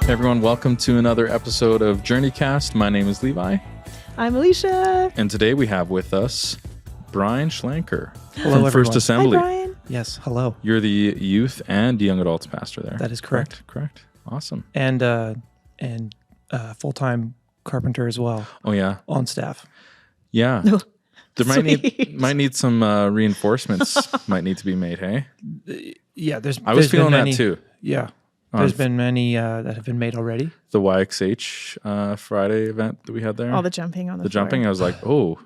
Hey everyone, welcome to another episode of JourneyCast. My name is Levi. I'm Alicia. And today we have with us Brian Schlenker Hello, from everyone. First Assembly. Hi, Brian. Yes, hello. You're the youth and young adults pastor there. That is correct. Correct. Awesome. And full-time carpenter as well Oh yeah. on staff. Yeah. Oh, There sweet. might need some reinforcements might need to be made, hey? Yeah, I was feeling many, that too. Yeah, On there's been many that have been made already. The YXH Friday event that we had there. All the jumping on the floor. jumping, I was like, oh,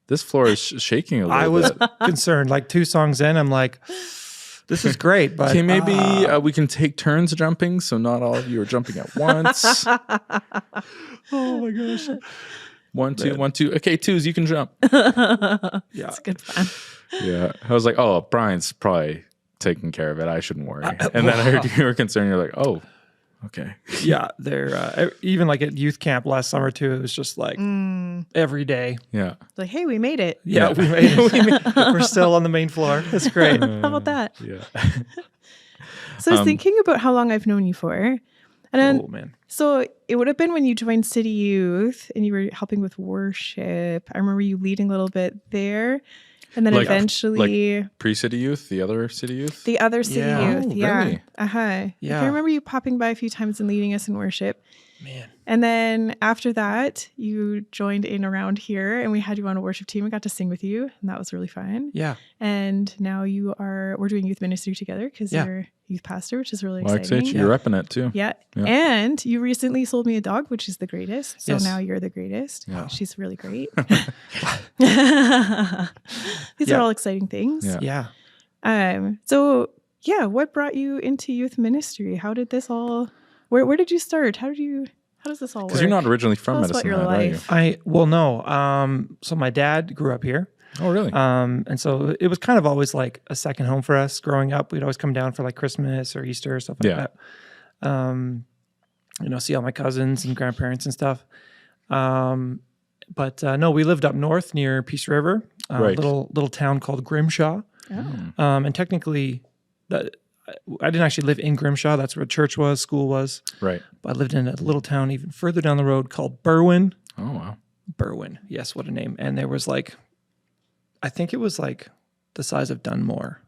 this floor is shaking a little I was bit. concerned. Like 2 songs in, I'm like, this is great, but Okay, maybe we can take turns jumping, so not all of you are jumping at once. Oh my gosh! 1, 2, 1, 2. Okay, 2s, you can jump. yeah, It's good fun. Yeah, I was like, oh, Brian's probably taking care of it. I shouldn't worry. And then I heard you were concerned. You're like, oh, okay. yeah. They're even like at youth camp last summer too. It was just like every day. Yeah. Like, hey, we made it. Yeah, we made it. We're still on the main floor. It's great. How about that? Yeah. So I was thinking about how long I've known you for. And then, Oh man. so it would have been when you joined City Youth and you were helping with worship. I remember you leading a little bit there. And then Like- eventually Pre-City Youth, the other City Youth. the other City Yeah. Youth. Oh, Yeah. really? Uh-huh. Yeah. I remember you popping by a few times and leading us in worship. Man. And then after that, you joined in around here and we had you on a worship team and got to sing with you. And that was really fun. Yeah. And now we're doing youth ministry together because Yeah. you're youth pastor, which is really YXH, exciting. you're repping it too. Yeah. Yeah. And you recently sold me a dog, which is the greatest. So Yes. now you're the greatest. Yeah. She's really great. These Yeah. are all exciting things. Yeah. Yeah. So yeah, what brought you into youth ministry? How did this all where did you start? How does this all work? Because you're not originally from Tell us about Medicine your Hat, are you? life. No. So my dad grew up here. Oh, really? And so it was kind of always like a second home for us growing up. We'd always come down for like Christmas or Easter or stuff like Yeah. that. See all my cousins and grandparents and stuff. But no, we lived up north near Peace River, a Right. little town called Grimshaw. Oh. And technically, I didn't actually live in Grimshaw. That's where church was, school was. Right. But I lived in a little town even further down the road called Berwyn. Oh, wow. Berwyn. Yes, what a name. And there was like, I think it was like the size of Dunmore,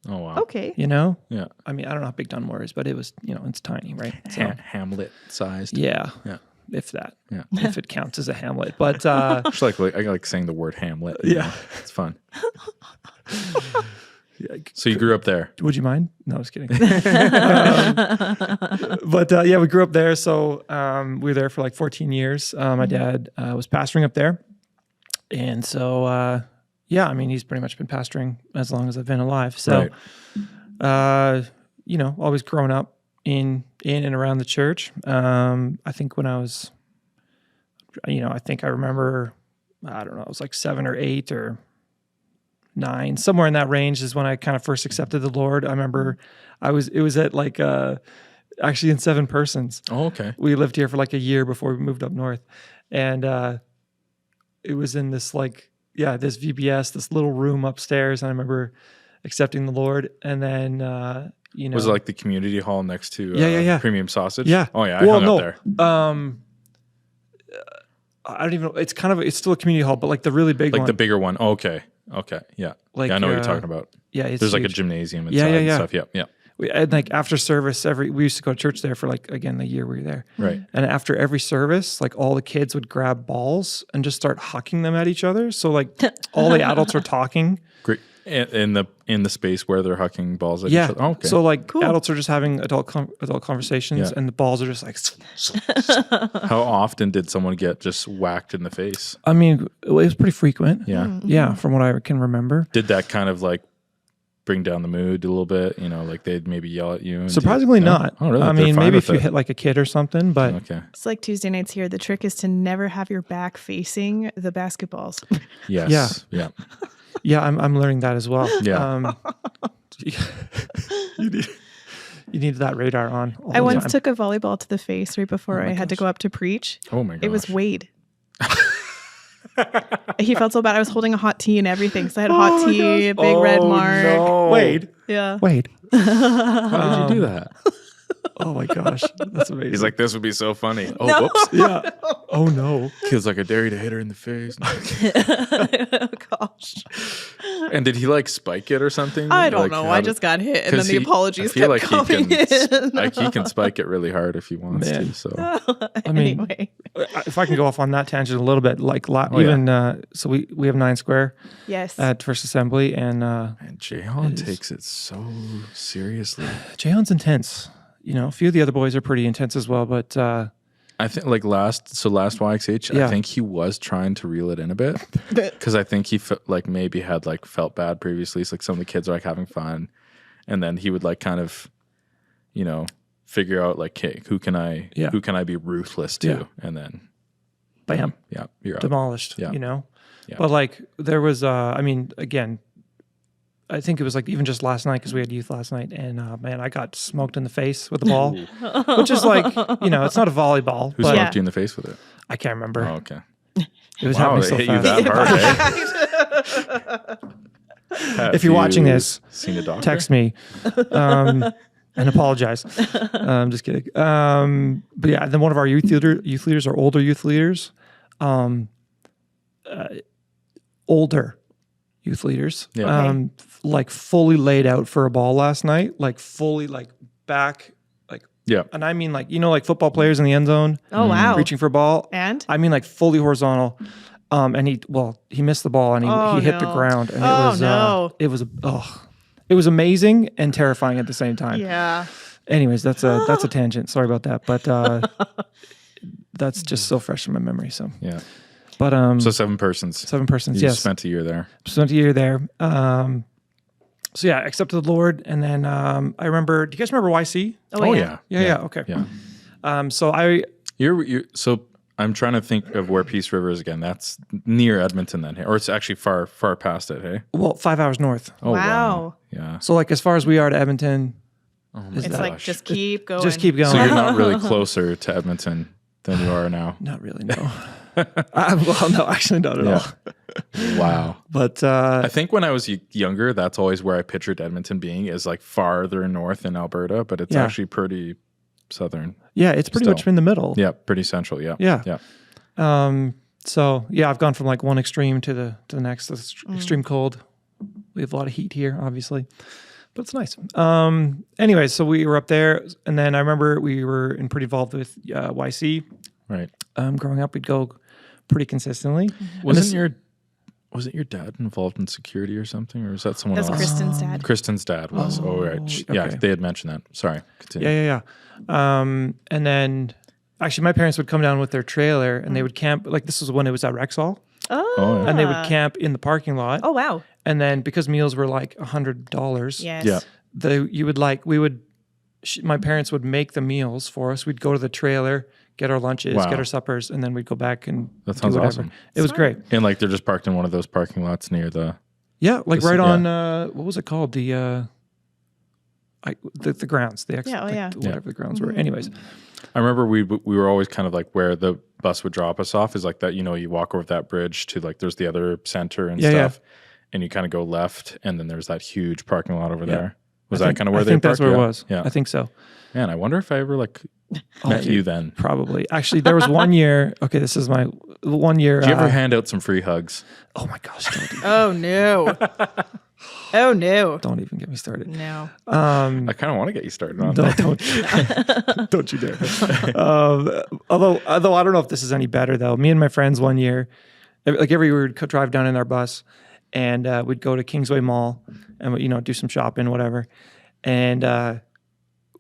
Oh, wow. Okay. you know? Yeah. I mean, I don't know how big Dunmore is, but it was, it's tiny, right? So, Hamlet sized. yeah. Yeah. If that. Yeah. If it counts as a hamlet. But Just like I like saying the word Hamlet. you Yeah. know? It's fun. yeah, So you grew up there. would you mind? No, I was kidding. But yeah, we grew up there. So we were there for like 14 years. My dad was pastoring up there. And so, yeah, I mean, he's pretty much been pastoring as long as I've been alive. So, always grown up in and around the church. I think when I was, I think I remember, I don't know, it was like 7 or 8 or 9, somewhere in that range is when I kind of first accepted the Lord. I remember it was at like, actually in 7 Persons. Oh, okay. We lived here for like a year before we moved up north. And it was in this this VBS, this little room upstairs. And I remember accepting the Lord. And then, Was it like the community hall next to Yeah. Premium Sausage? Yeah. Oh, yeah. I hung up there. I don't even know. It's still a community hall, but like the really big Like one. the bigger one. Oh, okay. Okay. Yeah. Like, Yeah, I know what you're talking about. Yeah. It's There's like a huge. gymnasium inside Yeah, and yeah. stuff. Yeah. Yeah. And like after service, we used to go to church there for like, again, the year we were there. Right. And after every service, like all the kids would grab balls and just start hucking them at each other. So like all the adults are talking. Great. In the space where they're hucking balls at Yeah. each other. Oh, okay. So like Cool. adults are just having adult conversations Yeah. and the balls are just like, How often did someone get just whacked in the face? I mean, it was pretty frequent. Yeah. Yeah. From what I can remember. Did that kind of like bring down the mood a little bit? Like they'd maybe yell at you? And Surprisingly No? not. Oh, really? I They're mean, fine maybe with if you it. hit like a kid or something, but Okay. It's like Tuesday nights here. The trick is to never have your back facing the basketballs. Yes. Yeah. yeah, I'm learning that as well. Yeah. You need that radar on. all I the once time. took a volleyball to the face right before I had to go up to preach. Oh my gosh. It was Wade. He felt so bad. I was holding a hot tea and everything. So I had hot tea, big red mark. No. Wade. Yeah. Wade. How did you do that? Oh my gosh, that's amazing. He's like, this would be so funny. Oh, No. whoops. yeah. Oh no. Kid's like, I dare you to hit her in the face. Oh, gosh. And did he like spike it or something? I don't Like, know. how I did- just got hit, and 'cause then the he- apologies I feel kept like coming in. like he can spike it really hard if he wants Man. to. So mean, Anyway, If I can go off on that tangent a little bit, like yeah. even so we have 9 Square yes. at First Assembly, and and Jahan It is. takes it so seriously. Jahan's intense. You know, a few of the other boys are pretty intense as well, but I think like last YXH, Yeah. I think he was trying to reel it in a bit because I think he like maybe had like felt bad previously. So like some of the kids are like having fun, and then he would like kind of, you know, figure out like, hey, who can I be ruthless to, Yeah. and then bam, yeah, you're out. demolished. Yeah. You know, Yeah. but like there was, I mean, again, I think it was like even just last night because we had youth last night, and man, I got smoked in the face with the ball, which is like, you know, it's not a volleyball, Who but smoked you in the face with it? I can't remember. Oh, okay. It was Wow, happening it so hit you fast. that hard, eh? If you're watching this, seen a doctor? text me and apologize. Just kidding. But yeah, then one of our youth leaders, our older youth leaders, older youth leaders, Yeah. like fully laid out for a ball last night, like fully like back, like, Yeah. and I mean like, you know, like football players in the end zone Oh, wow. reaching for a ball. And? I mean like fully horizontal. And he missed the ball and Oh, he hit the no. ground, and Oh, no. it was amazing and terrifying at the same time. Yeah. Anyways, that's a tangent. Sorry about that, but that's just so fresh in my memory. So, Yeah. but So 7 persons. 7 persons. You Yes, spent a year there. spent a year there. So yeah, accepted the Lord, and then I remember. Do you guys remember YC? Oh, yeah. Yeah. Okay. Yeah. So I You're so I'm trying to think of where Peace River is again. That's near Edmonton then, hey? Or it's actually far past it, hey? 5 hours north. Oh Wow. Yeah. So like as far as we are to Edmonton, Oh my It's that- like, gosh. just keep going. just keep going. So you're not really closer to Edmonton than you are now. Not really. No. Well, no, actually not at all. Wow. But I think when I was younger, that's always where I pictured Edmonton being, is like farther north in Alberta, but it's Yeah. actually pretty southern. yeah, it's pretty Still. much in the middle. Yeah, pretty central. Yeah. Yeah. Yeah. So yeah, I've gone from like one extreme to the next. The extreme cold. We have a lot of heat here, obviously, but it's nice. Anyway, so we were up there, and then I remember we were pretty involved with YC. Right. Growing up, we'd go pretty consistently. Wasn't your dad involved in security or something, or was that someone That's else? Kristen's dad. Kristen's dad was. Oh, right. Yeah, okay. they had mentioned that. Sorry. Continue. Yeah. And then actually, my parents would come down with their trailer, and they would camp. Like this was when it was at Rexall, Oh. Oh, yeah. and they would camp in the parking lot. Oh, wow. And then because meals were like $100, Yes. Yeah. my parents would make the meals for us. We'd go to the trailer, get our lunches, Wow. get our suppers, and then we'd go back and That do sounds whatever. awesome. It was great. And like they're just parked in one of those parking lots near the. Yeah, like This- right yeah. on what was it called? The grounds, the Yeah, oh, yeah. whatever the grounds were. Anyways, I remember we were always kind of like where the bus would drop us off is like that. You know, you walk over that bridge to like there's the other center and Yeah, stuff, and you kind of go left, and then there's that huge parking lot over there. Was I that think- kind of where I they think that's parked? where Yeah. it was. Yeah. I think so. Man, I wonder if I ever like met dude. you then. Probably. Actually, there was one year. Okay, this is my 1 year. Did you ever hand out some free hugs? oh my gosh! Oh, no. Oh, no. Don't even get me started. No. I kind of want to get you started on that. Don't you dare. Although I don't know if this is any better though. Me and my friends one year, like every year we'd drive down in our bus, and we'd go to Kingsway Mall and do some shopping, whatever. And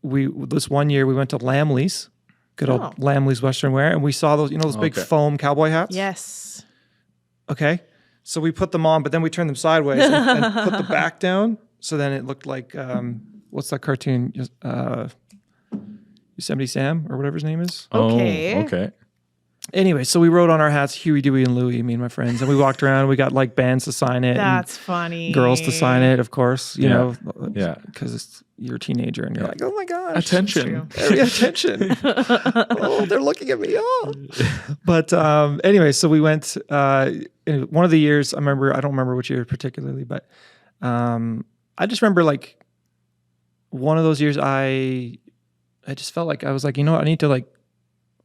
this one year we went to Lamley's, good old Oh. Lamley's Western Wear, and we saw those big Okay. foam cowboy hats. Yes. Okay. So we put them on, but then we turned them sideways and put the back down. So then it looked like, what's that cartoon? Yosemite Sam or whatever his name is. Okay. Oh, okay. Anyway, so we wrote on our hats Huey, Dewey, and Louie, me and my friends. And we walked around. We got like bands to sign it. That's funny. and girls to sign it, of course, you Yeah. know. Yeah. Because you're a teenager and you're like, oh my gosh. Attention. Attention. Oh, they're looking at me. Oh. But anyway, so we went, in one of the years, I don't remember which year particularly, but I just remember like one of those years I I just felt like I was like, you know what, I need to like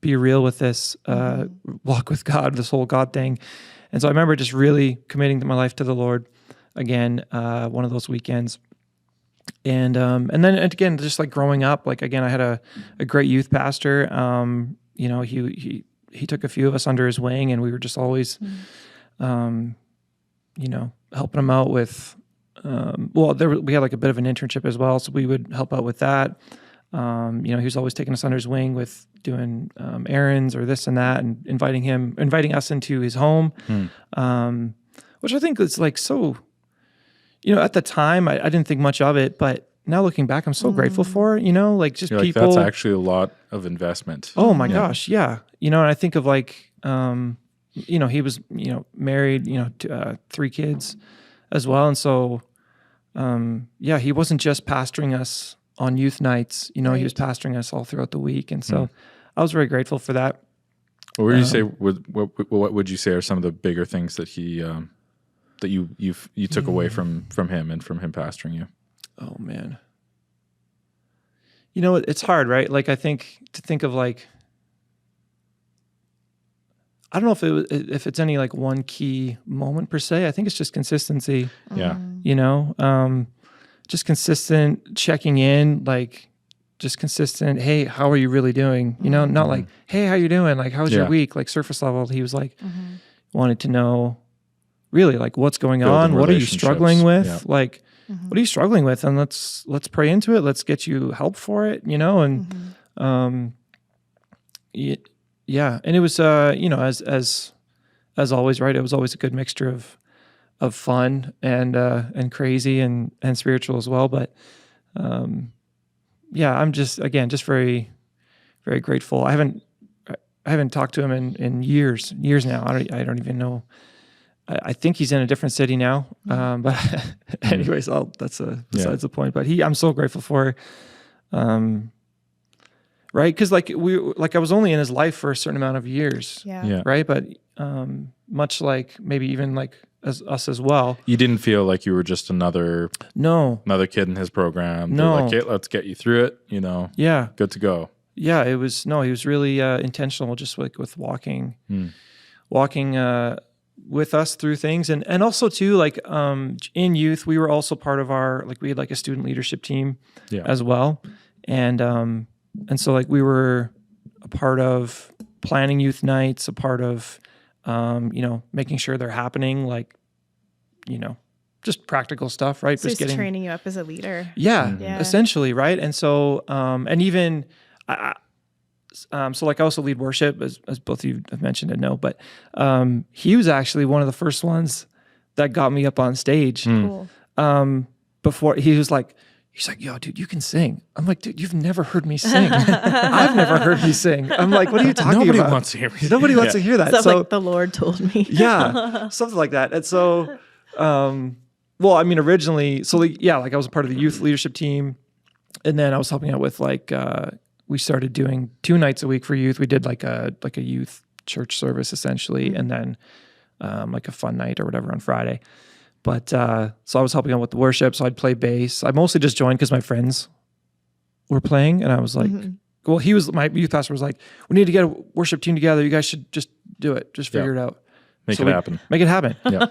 be real with this, walk with God, this whole God thing. And so I remember just really committing my life to the Lord again, one of those weekends. And then again, just like growing up, like again, I had a great youth pastor. You know, he took a few of us under his wing, and we were just always, you know, helping him out with, we had like a bit of an internship as well. So we would help out with that. You know, he was always taking us under his wing with doing errands or this and that, and inviting us into his home, which I think is like so, you know, at the time I didn't think much of it, but now looking back, I'm so grateful for it, you know, like just You're people. Like, that's actually a lot of investment. Oh my gosh. Yeah. You know, and I think of like, you know, he was, you know, married, you know, 3 kids as well. And so, yeah, he wasn't just pastoring us on youth nights, you know, he was pastoring us all throughout the week. And so I was very grateful for that. What would you say, what would you say are some of the bigger things that he, that you took away from him and from him pastoring you? Oh man. You know, it's hard, right? Like I think to think of like, I don't know if it's any like one key moment per se. I think it's just consistency. Yeah. You know, just consistent checking in, like just consistent. Hey, how are you really doing? You know, not like, hey, how you doing? Like, how's your week? Like surface level. He was like, wanted to know really like what's going on. What are you struggling with? Yeah. Like, what are you struggling with? And let's pray into it. Let's get you help for it, you know? And, yeah. And it was, you know, as always, right. It was always a good mixture of fun and crazy and spiritual as well. But, yeah, I'm just very, very grateful. I haven't talked to him in years now. I don't even know. I think he's in a different city now. But anyways, that's besides the point. But I'm so grateful for, right? Because like I was only in his life for a certain amount of years. Yeah. Right. But much like maybe even like as us as well. You didn't feel like you were just another kid in his program. No. They're like, hey, let's get you through it. You know. Yeah. Good to go. Yeah. He was really intentional, just like with walking with us through things. And also too, like, in youth, we were also part of we had like a student leadership team as well. And so like we were a part of planning youth nights, a part of, you know, making sure they're happening, like, you know, just practical stuff, right? So just training you up as a leader. Yeah, essentially. Right. And so, and even, so like I also lead worship, as both of you have mentioned and know, but he was actually one of the first ones that got me up on stage. Cool. Before he's like, yo, dude, you can sing. I'm like, dude, you've never heard me sing. I've never heard me sing. I'm like, what are you talking Nobody about? wants to hear me. Nobody wants to hear that. Stuff like the Lord told me. Yeah, something like that. And so, well, I mean, originally, so like, yeah, like I was a part of the youth leadership team, and then I was helping out with like, we started doing 2 nights a week for youth. We did like a youth church service essentially, and then like a fun night or whatever on Friday. But so I was helping out with the worship. So I'd play bass. I mostly just joined because my friends were playing, and I was like, well, my youth pastor was like, we need to get a worship team together. You guys should just do it. Just figure it out. Make it happen. Make it happen. Yeah.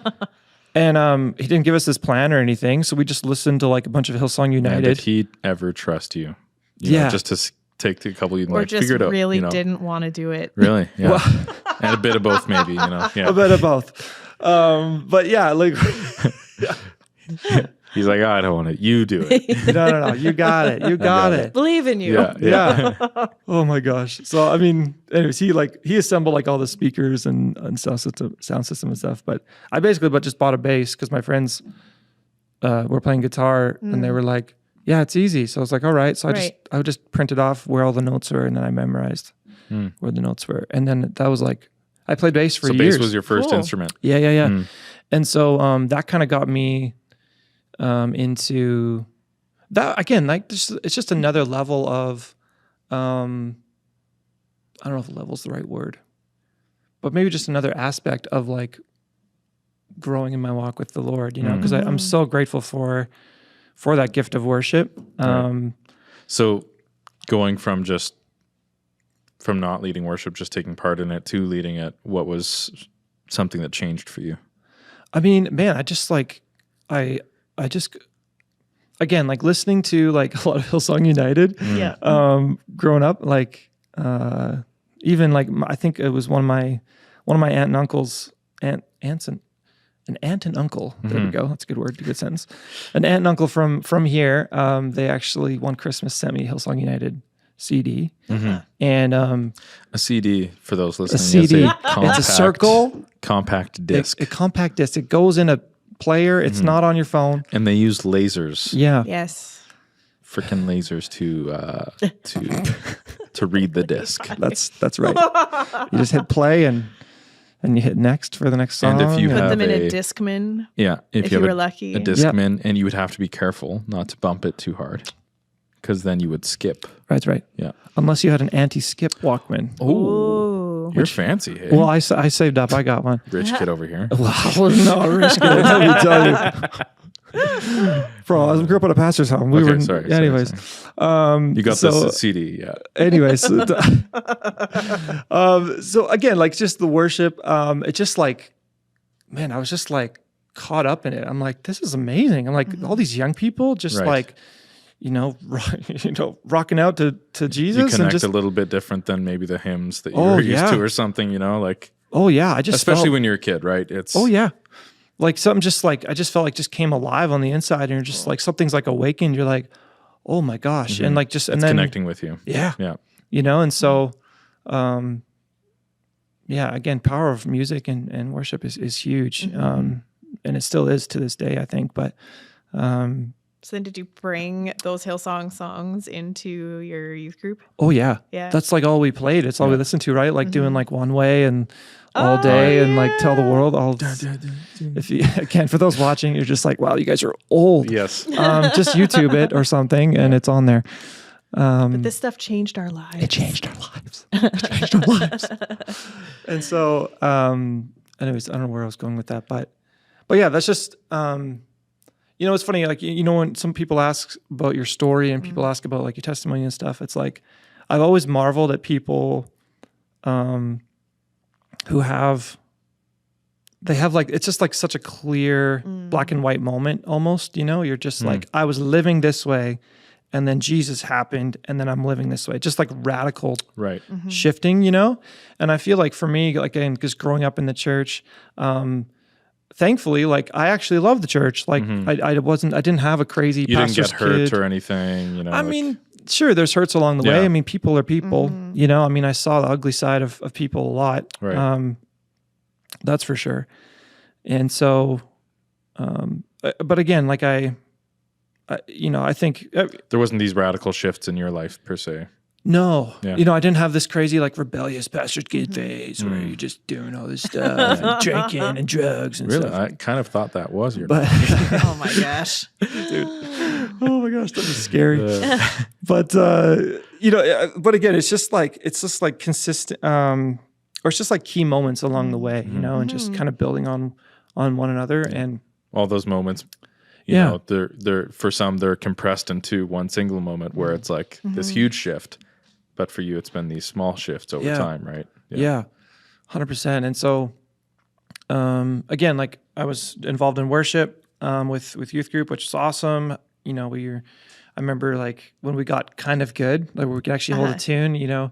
And he didn't give us this plan or anything, so we just listened to like a bunch of Hillsong United. Did he ever trust you? You know, just to take a couple of or like, just figure it out, really you know? didn't want to do it. Really? Yeah. Well, and a bit of both, maybe. You know, a bit of both. But yeah, like he's like, I don't want it. You do it. No. You got it. You got it. Believe in you. Yeah. Oh my gosh. So I mean, anyways, he assembled like all the speakers and sound system and stuff. But I basically just bought a bass because my friends were playing guitar and they were like, yeah, it's easy. So I was like, all right. So I would just print it off where all the notes were, and then I memorized where the notes were. And then that was like, I played bass for years. So bass was your first instrument. Yeah. And so that kind of got me into that again. Like it's just another level of, I don't know if level's the right word, but maybe just another aspect of like growing in my walk with the Lord. You know, because I'm so grateful for that gift of worship. Right. So going from not leading worship, just taking part in it, to leading it, what was something that changed for you? I mean, man, I just again, like listening to like a lot of Hillsong United, growing up, like, even like, I think it was one of my aunt and uncles, an aunt and uncle. There we go. That's a good word. A good sentence. An aunt and uncle from here. They actually one Christmas sent me Hillsong United CD, and a CD for those listening. A CD. It's a circle, compact disc. A compact disc. It goes in a player. It's not on your phone. And they use lasers. Yeah. Yes. Freaking lasers to read the disc. That's right. You just hit play and you hit next for the next song. And if you Put have them in a Discman. Yeah, if you were lucky. A Discman, and you would have to be careful not to bump it too hard, because then you would skip. That's right. Yeah. Unless you had an anti-skip Walkman. Oh, you're fancy. Hey? Well, I saved up. I got one. Rich kid over here. Well, no, rich kid. Let me tell you. Bro, I grew up in a pastor's home. Sorry. Anyways. You got this CD, yeah. Anyways. So again, like just the worship, it just like, man, I was just like caught up in it. I'm like, this is amazing. I'm like, all these young people just like, rocking out to Jesus. You connect and just, a little bit different than maybe the hymns that you were used to or something, like. Oh yeah, I just especially when you're a kid, right? It's like something just like I just felt like just came alive on the inside, and you're just like something's like awakened. You're like, oh my gosh, and like just and then connecting with you, yeah, and so, again, power of music and worship is huge, and it still is to this day, I think, but. So then did you bring those Hillsong songs into your youth group? Oh yeah. Yeah. That's like all we played. It's all we listened to, right? Like doing like One Way and all day and like Tell the World. If you again, for those watching, you're just like, wow, you guys are old. Yes. Just YouTube it or something and it's on there. But this stuff changed our lives. It changed our lives. And so, anyways, I don't know where I was going with that, but yeah, that's just, it's funny, like, when some people ask about your story and people ask about like your testimony and stuff, it's like, I've always marveled at people who have like, it's just like such a clear black and white moment almost, you're just like, I was living this way and then Jesus happened and then I'm living this way. Just like radical shifting, and I feel like for me, like, again, because growing up in the church, thankfully, like I actually love the church. Like I didn't have a crazy pastor's kid. You didn't get hurt kid. or anything, I mean, sure, there's hurts along the way. I mean, people are people, I mean, I saw the ugly side of people a lot. Right. That's for sure. And so, but again, like I think there wasn't these radical shifts in your life per se. No, I didn't have this crazy like rebellious pastor's kid phase where you're just doing all this stuff, and drinking and drugs and stuff. I kind of thought that was your. But oh my gosh, dude! Oh my gosh, that was scary. But but again, it's just like consistent, or it's just like key moments along the way, and just kind of building on one another and all those moments. They're for some they're compressed into one single moment where it's like this huge shift. But for you, it's been these small shifts over time, right? Yeah, 100%. And so, again, like I was involved in worship with youth group, which is awesome. I remember like when we got kind of good, like we could actually hold a tune.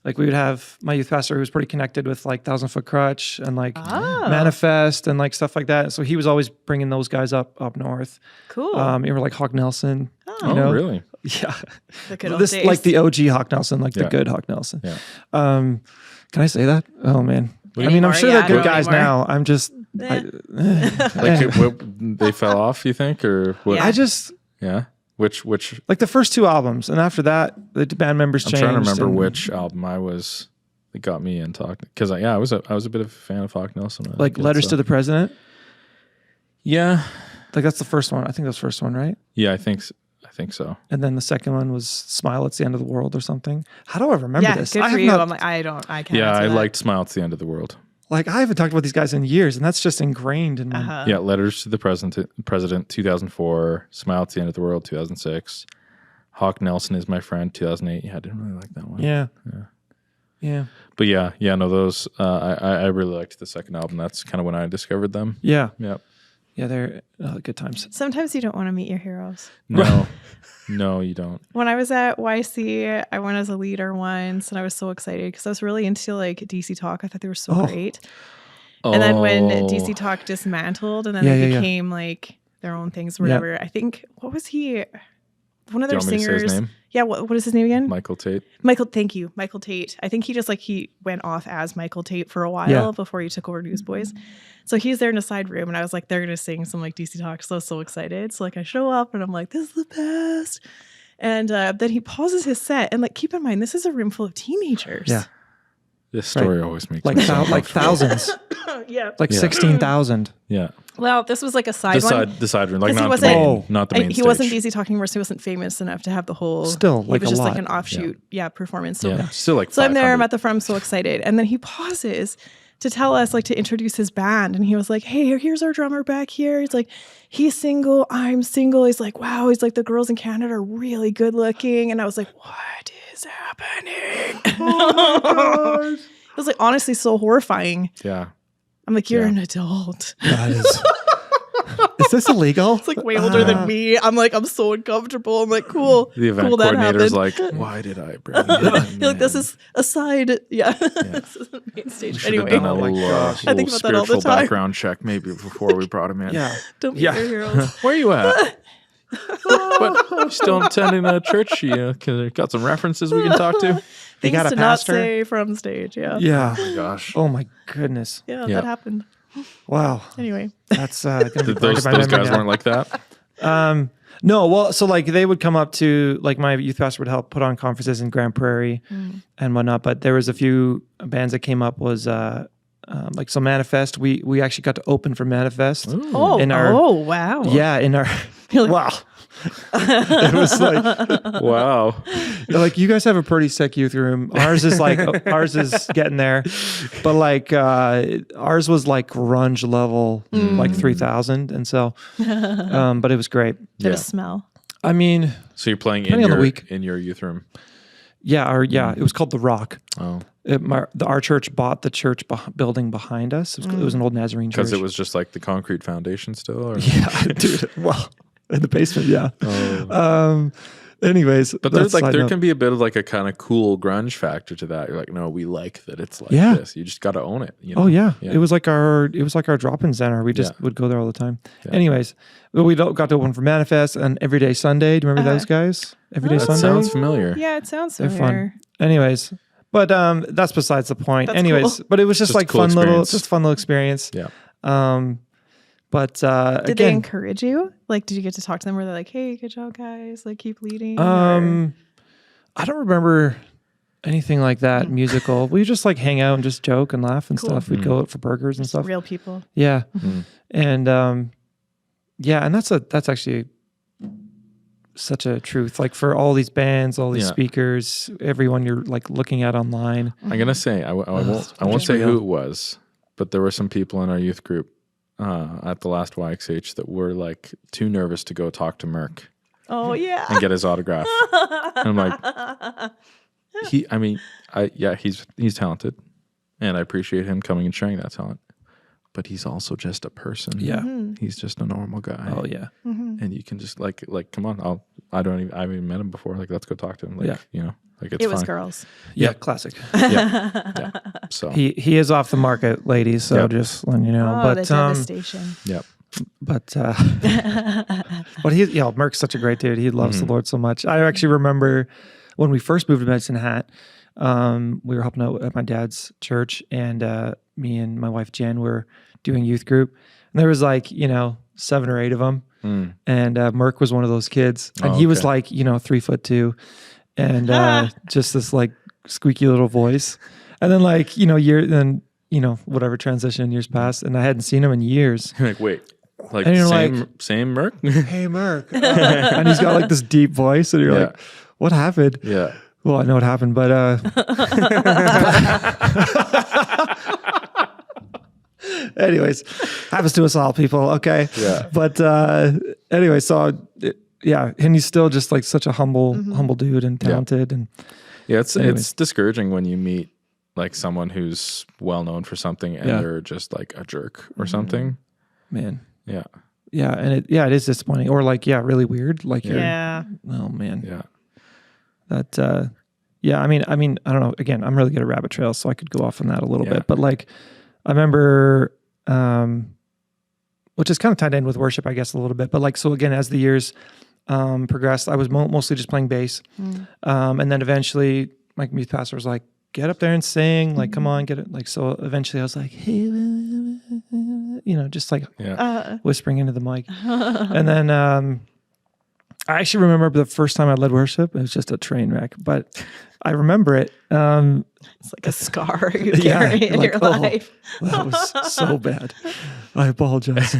Like we would have my youth pastor who was pretty connected with like 1,000 Foot Crutch and like Manifest and like stuff like that. So he was always bringing those guys up north. Cool. You were like Hawk Nelson. Oh, really? Yeah. The good old days. Like the OG Hawk Nelson, like the good Hawk Nelson. Yeah. Can I say that? Oh man. I'm sure they're good guys now. I'm just they fell off, you think, or what? Yeah. Which like the first two albums, and after that the band members changed. I'm trying to remember which album that got me in talking, because I was a bit of a fan of Hawk Nelson. Like Letters to the President. Yeah, like that's the first one. I think that's the first one, right? Yeah, I think so. And then the second one was Smile, It's the End of the World or something. How do I remember this? Yeah, good for you. I'm like, I can't. Yeah, I liked Smile, It's the End of the World. Like I haven't talked about these guys in years, and that's just ingrained in my. Yeah, Letters to the President, 2004. Smile, It's the End of the World, 2006. Hawk Nelson is my friend, 2008. Yeah, I didn't really like that one. Yeah. But no, those I really liked the second album. That's kind of when I discovered them. Yeah. Yep. Yeah, they're good times. Sometimes you don't want to meet your heroes. No, no, you don't. When I was at YC, I went as a leader once, and I was so excited because I was really into like DC Talk. I thought they were so great. And then when DC Talk dismantled, and then they became like their own things, or whatever. I think what was he? One of their Do you want me to singers. say his name? Yeah, what is his name again? Michael Tate. Thank you, Michael Tate. I think he went off as Michael Tate for a while before he took over Newsboys. So he's there in a side room, and I was like, they're gonna sing some like DC Talk. So I was so excited. So like I show up, and I'm like, this is the best. And then he pauses his set, and like keep in mind, this is a room full of teenagers. Yeah. This story always makes like me so like thousands. Yeah. Like 16,000. Yeah. Well, this was like a side one. The side room, like not wasn't- not the main He stage. wasn't DC Talk anymore, so he wasn't famous enough to have the whole. Still, he like was a just lot. like an offshoot, performance. So, Yeah, still like. so I'm there. I'm 500. at the front. I'm so excited, and then he pauses to tell us, like, to introduce his band, and he was like, "Hey, here's our drummer back here." He's like, "He's single. I'm single." He's like, "Wow." He's like, "The girls in Canada are really good looking," and I was like, "What is happening?" Oh, it was like honestly so horrifying. Yeah. I'm like, "You're an adult." That is this illegal? It's like way older than me. I'm like, I'm so uncomfortable. I'm like, cool. The event cool, that coordinator's happened. like, why did I bring him? You're like, this is a side. Yeah. This is the main stage. Should have Anyway, done a little, gosh. I think little about that all the spiritual time. background check maybe before we brought him in. Yeah. don't be Yeah. your heroes. Where are you at? But you still attending a church? You got some references we can talk to? Things got a to pastor? not say from stage. Yeah. Yeah. Oh my gosh. Oh my goodness. Yeah, Yeah. that happened. Wow. Anyway. That's gonna be part Those of my memory guys now. weren't like that? No, well, so like they would come up to, like my youth pastor would help put on conferences in Grand Prairie and whatnot. But there was a few bands that came up was like so Manifest. We actually got to open for Manifest. Oh, In our- wow. Yeah, in our You're like- wow. It was like Wow. like you guys have a pretty sick youth room. Ours is getting there, but like ours was like grunge level, like 3,000, and so but it was great. Did Yeah. a smell. I mean, So you're playing Depending on the week. in your youth room. yeah, it was called The Rock. Oh. Our church bought the church building behind us. It was an old Nazarene church. Because it was just like the concrete foundation still? Or? yeah, dude. Well, in the basement, yeah. Oh. Anyways, But there's like there can be a bit of like a kind of cool grunge factor to that. You're like, no, we like that it's like Yeah. this. You just got to own it. You know? Oh yeah. Yeah. It was like our drop-in center. We just would go there all the time. Anyways, we got to open for Manifest and Everyday Sunday. Do you remember those guys? Everyday That Sunday. sounds familiar. Yeah, it sounds They're familiar. fun. Anyways, but that's besides the point. That's Anyways, cool. but it was just Just a like cool fun experience. little experience. Yeah. Did But they again, encourage you? Like, did you get to talk to them where they're like, "Hey, good job, guys. Like, keep leading." I don't remember anything like that musical. We just like hang out and just joke and laugh and stuff. We'd go out for burgers and stuff. Real people. Yeah. And and that's actually such a truth. Like for all these bands, all these Yeah. speakers, everyone you're like looking at online. I'm gonna say I won't just say real. who it was, but there were some people in our youth group at the last YXH that were like too nervous to go talk to Merck Oh yeah. and get his autograph. And I'm like, he's talented, and I appreciate him coming and sharing that talent. But he's also just a person. Yeah. He's just a normal guy. Oh yeah. And you can just like come on. I haven't even met him before. Like, let's go talk to him. Like, like it's It was fine. girls. Yeah. Classic. Yeah. So He is off the market, ladies. So Yep. just letting you know. Oh, the but devastation. yeah. but Merck's such a great dude. He loves the Lord so much. I actually remember when we first moved to Medicine Hat, we were helping out at my dad's church, and me and my wife Jen were doing youth group, and there was like 7 or 8 of them, and Merck was one of those kids, and he was okay. like 3'2", and just this like squeaky little voice, and then like whatever transition years passed, and I hadn't seen him in years. Like, wait, like And you're same Merc? Hey Merck, and he's got like this deep voice, and you're like, what happened? Yeah. Well, I know what happened, but anyways, happens to us all, people. Okay. Yeah. But anyway, so and he's still just like such a humble dude and talented. And it's discouraging when you meet like someone who's well known for something and they're just like a jerk or something. Man. Yeah. Yeah. And it is disappointing or like, really weird. Like, yeah. Oh man. Yeah. That, I mean, I don't know. Again, I'm really good at rabbit trails, so I could go off on that a little bit. But like, I remember, which is kind of tied in with worship, I guess, a little bit. But like, so again, as the years progressed, I was mostly just playing bass. And then eventually, my youth pastor was like, get up there and sing. Like, come on, get it. Like, so eventually I was like, hey, just like whispering into the mic. And then I actually remember the first time I led worship. It was just a train wreck, but I remember it. It's like a scar you carry in your life. That was so bad. I apologize.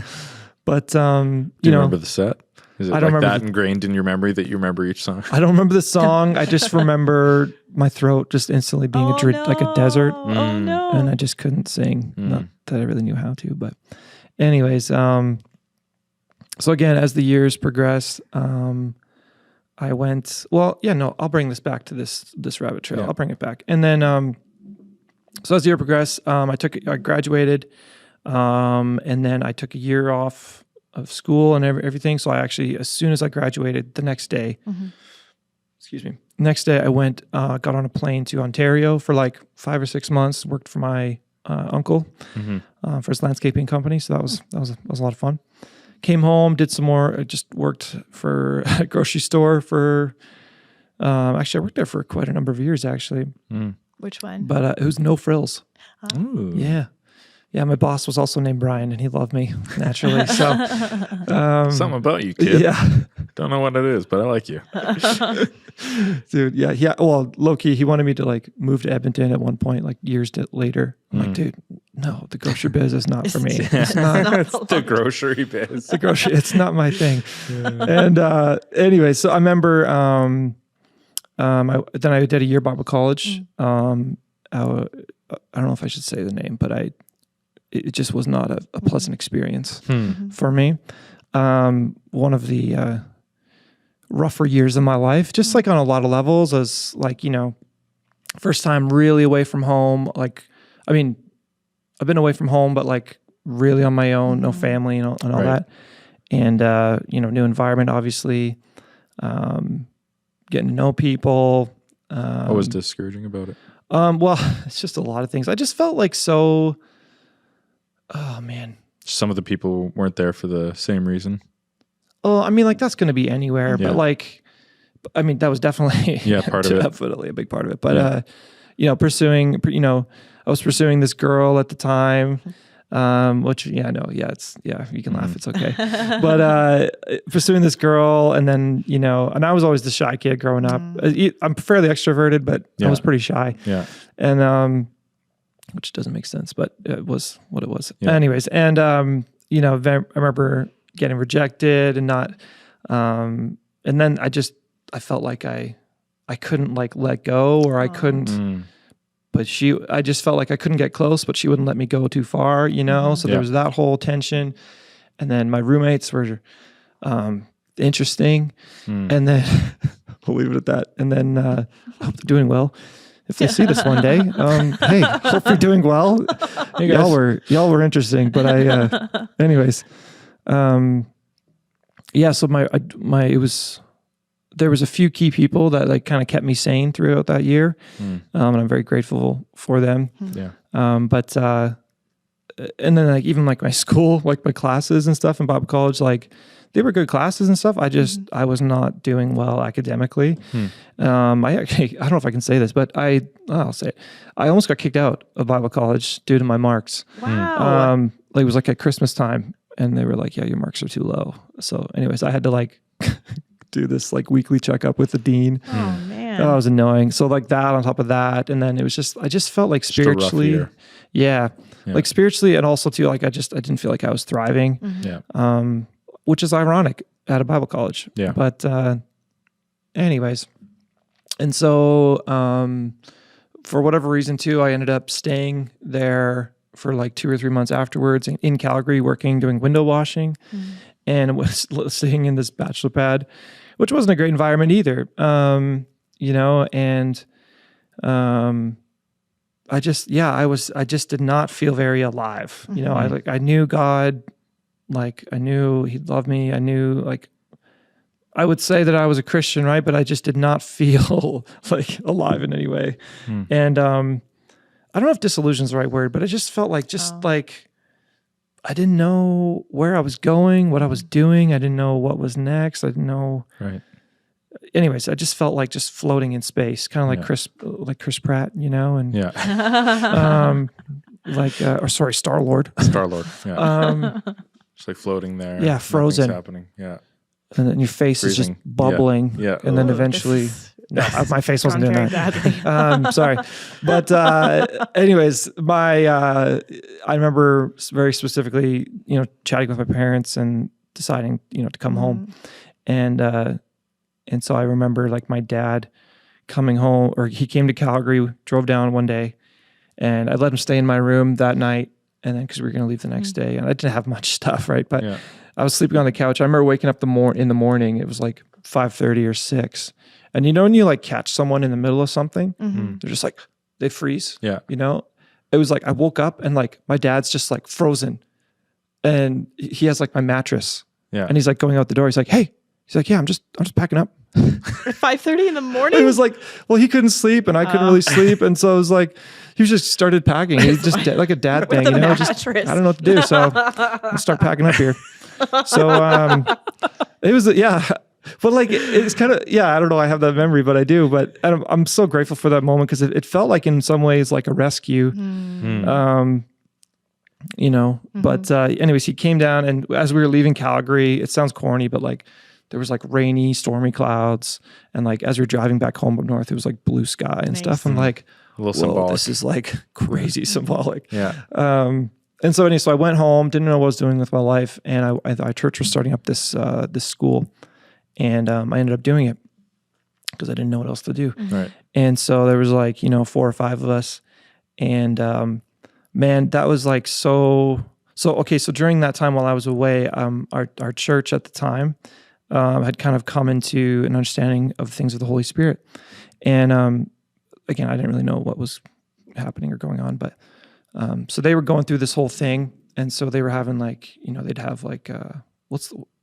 But, Do you remember the set? Is it I don't like remember that ingrained in your memory that you remember each song? I don't remember the song. I just remember my throat just instantly being like a desert. Oh no. And I just couldn't sing. Not that I really knew how to, but anyways, so again, as the years progressed, I went, I'll bring this back to this rabbit trail. Yeah. I'll bring it back. And then, so as the year progressed, I graduated, and then I took a year off of school and everything. So I actually, as soon as I graduated, the next day, I went, got on a plane to Ontario for like 5 or 6 months, worked for my uncle for his landscaping company. So that was a lot of fun. Came home, did some more, I just worked for a grocery store for, actually I worked there for quite a number of years actually. Which one? But it was No Frills. Ooh. Yeah. Yeah, my boss was also named Brian, and he loved me naturally. So, something about you, kid. Yeah, don't know what it is, but I like you, dude. Yeah. Well, low key, he wanted me to like move to Edmonton at one point, like years later. I'm like, dude, no, the grocery biz is not for me. It's not. It's the grocery biz. The grocery. It's not my thing. And anyway, so I remember, then I did a year Bible college. I don't know if I should say the name, but it just was not a pleasant experience for me. One of the rougher years of my life, just like on a lot of levels, as like, first time really away from home. Like, I mean, I've been away from home, but like really on my own, no family and all that. And, new environment, obviously, getting to know people. What was discouraging about it? Well, it's just a lot of things. I just felt like so... Oh man. Some of the people weren't there for the same reason. Oh, I mean, like that's going to be anywhere, but like, I mean, that was definitely part of it. Definitely a big part of it. But pursuing, I was pursuing this girl at the time, which you can laugh, it's okay. But pursuing this girl, and then and I was always the shy kid growing up. I'm fairly extroverted, but I was pretty shy. Yeah, and which doesn't make sense, but it was what it was. Yeah. Anyways, and I remember getting rejected and not, and then I felt like I couldn't like let go, or I couldn't. But I just felt like I couldn't get close, but she wouldn't let me go too far, So there was that whole tension, and then my roommates were interesting, and then we'll leave it at that. And then I hope they're doing well. If they see this one day, hey, hope you're doing well. Y'all were interesting, but anyways, so there was a few key people that like kind of kept me sane throughout that year, and I'm very grateful for them. Yeah. But and then like even like my school, like my classes and stuff in Bible college, like they were good classes and stuff. I was not doing well academically. I don't know if I can say this, but I'll say it. I almost got kicked out of Bible college due to my marks. Wow. It was like at Christmas time, and they were like, yeah, your marks are too low. So anyways, I had to like do this like weekly checkup with the dean. Oh man. That was annoying. So like that on top of that. And then it was I just felt like spiritually, like spiritually. And also too, like I didn't feel like I was thriving. Yeah. Which is ironic at a Bible college. Yeah. But anyways, and so for whatever reason too, I ended up staying there for like 2 or 3 months afterwards in Calgary, doing window washing. and was sitting in this bachelor pad, which wasn't a great environment either. And I just did not feel very alive. I knew God, like I knew He'd love me. I knew, like, I would say that I was a Christian, right? But I just did not feel like alive in any way. And I don't know if disillusion is the right word, but I just felt like like I didn't know where I was going, what I was doing. I didn't know what was next. I didn't know. Right. Anyways, I just felt like just floating in space, kind of like Chris Pratt, and Star-Lord. Star-Lord. Yeah. Just like floating there. Yeah, frozen. Nothing's happening. Yeah. And then your face Freezing. is just bubbling. Yeah. And then eventually, my face wasn't doing that. Sorry. But anyways, I remember very specifically, chatting with my parents and deciding, to come home. And so I remember, like, my dad coming home, or he came to Calgary, drove down one day, and I let him stay in my room that night. And then, because we were going to leave the next day, and I didn't have much stuff, right? But I was sleeping on the couch. I remember waking up in the morning. It was like 5:30 or 6. And when you like catch someone in the middle of something, they're just like, they freeze. Yeah. It was like I woke up and like my dad's just like frozen, and he has like my mattress. Yeah. And he's like going out the door. He's like, "Hey." He's like, "Yeah, I'm just packing up." At 5:30 in the morning? It was like, well, he couldn't sleep and I couldn't really sleep. And so it was like, he just started packing. He just like a dad thing, just, I don't know what to do. So I'll start packing up here. So it was, but like, it's kind of, I don't know. I have that memory, but I do. But I'm so grateful for that moment, because it felt like in some ways like a rescue. But anyways, he came down, and as we were leaving Calgary, it sounds corny, but like, there was like rainy, stormy clouds. And like, as we were driving back home up north, it was like blue sky and stuff. I'm like, a little symbolic. This is like crazy symbolic. Yeah. And so I went home, didn't know what I was doing with my life. And our church was starting up this school. And I ended up doing it because I didn't know what else to do. Right. And so there was like, 4 or 5 of us. And man, that was like so okay. So during that time while I was away, our church at the time had kind of come into an understanding of things of the Holy Spirit. And again, I didn't really know what was happening or going on, but so they were going through this whole thing. And so they were having like, they'd have like,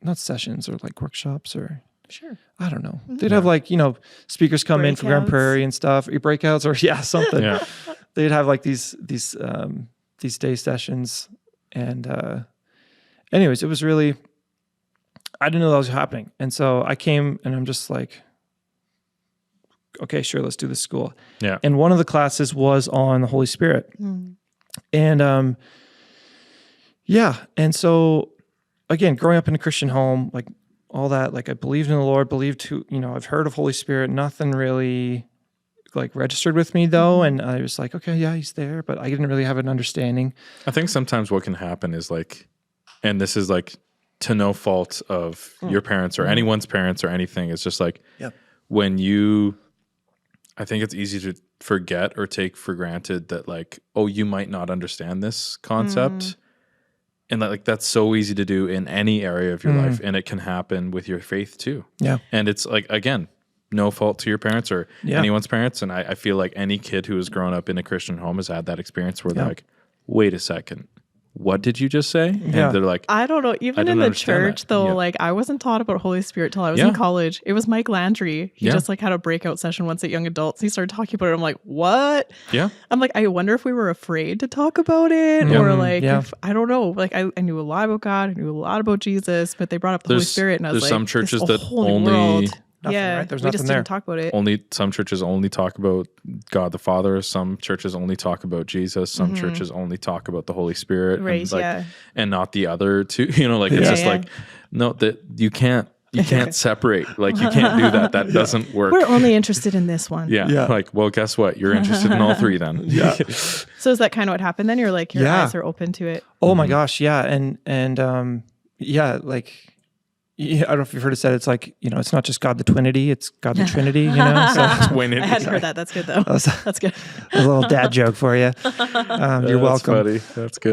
not sessions or like workshops or, sure, I don't know. They'd have like, speakers come in from Grand Prairie and stuff, or breakouts or something. Yeah. They'd have like these day sessions. And anyways, it was really, I didn't know that was happening. And so I came and I'm just like, okay, sure, let's do this school. Yeah. And one of the classes was on the Holy Spirit. And and so again, growing up in a Christian home, like all that, like I believed in the Lord, I've heard of Holy Spirit, nothing really like registered with me though. And I was like, okay, yeah, he's there, but I didn't really have an understanding. I think sometimes what can happen is like, and this is like to no fault of your parents or anyone's parents or anything, it's just like when I think it's easy to forget or take for granted that like, oh, you might not understand this concept. And like that's so easy to do in any area of your life, and it can happen with your faith too. Yeah. And it's like, again, no fault to your parents or anyone's parents. And I feel like any kid who has grown up in a Christian home has had that experience where they're like, wait a second, what did you just say? And they're like, I don't know. Even in the church though, like I wasn't taught about Holy Spirit till I was in college. It was Mike Landry. He just like had a breakout session once at Young Adults. He started talking about it. I'm like, what? Yeah. I'm like, I wonder if we were afraid to talk about it or like, if, I don't know. Like I knew a lot about God. I knew a lot about Jesus, but they brought up the Holy Spirit and I was like, there's some churches that only... Nothing, right? There's we nothing just there. didn't talk about it. Some churches only talk about God the Father. Some churches only talk about Jesus. Some churches only talk about the Holy Spirit, right? And like, and not the other two. Like it's just like, no, that you can't separate. Like you can't do that. That doesn't work. We're only interested in this one. Yeah. Like, well, guess what? You're interested in all three then. Yeah. So is that kind of what happened then? You're like, your eyes are open to it. Oh my gosh, yeah, and like. Yeah, I don't know if you've heard it said. It's like, it's not just God the Twinity, it's God the Trinity, So Twinity. I hadn't heard that. That's good though. That's good. A little dad joke for you. You're welcome. Funny. That's good.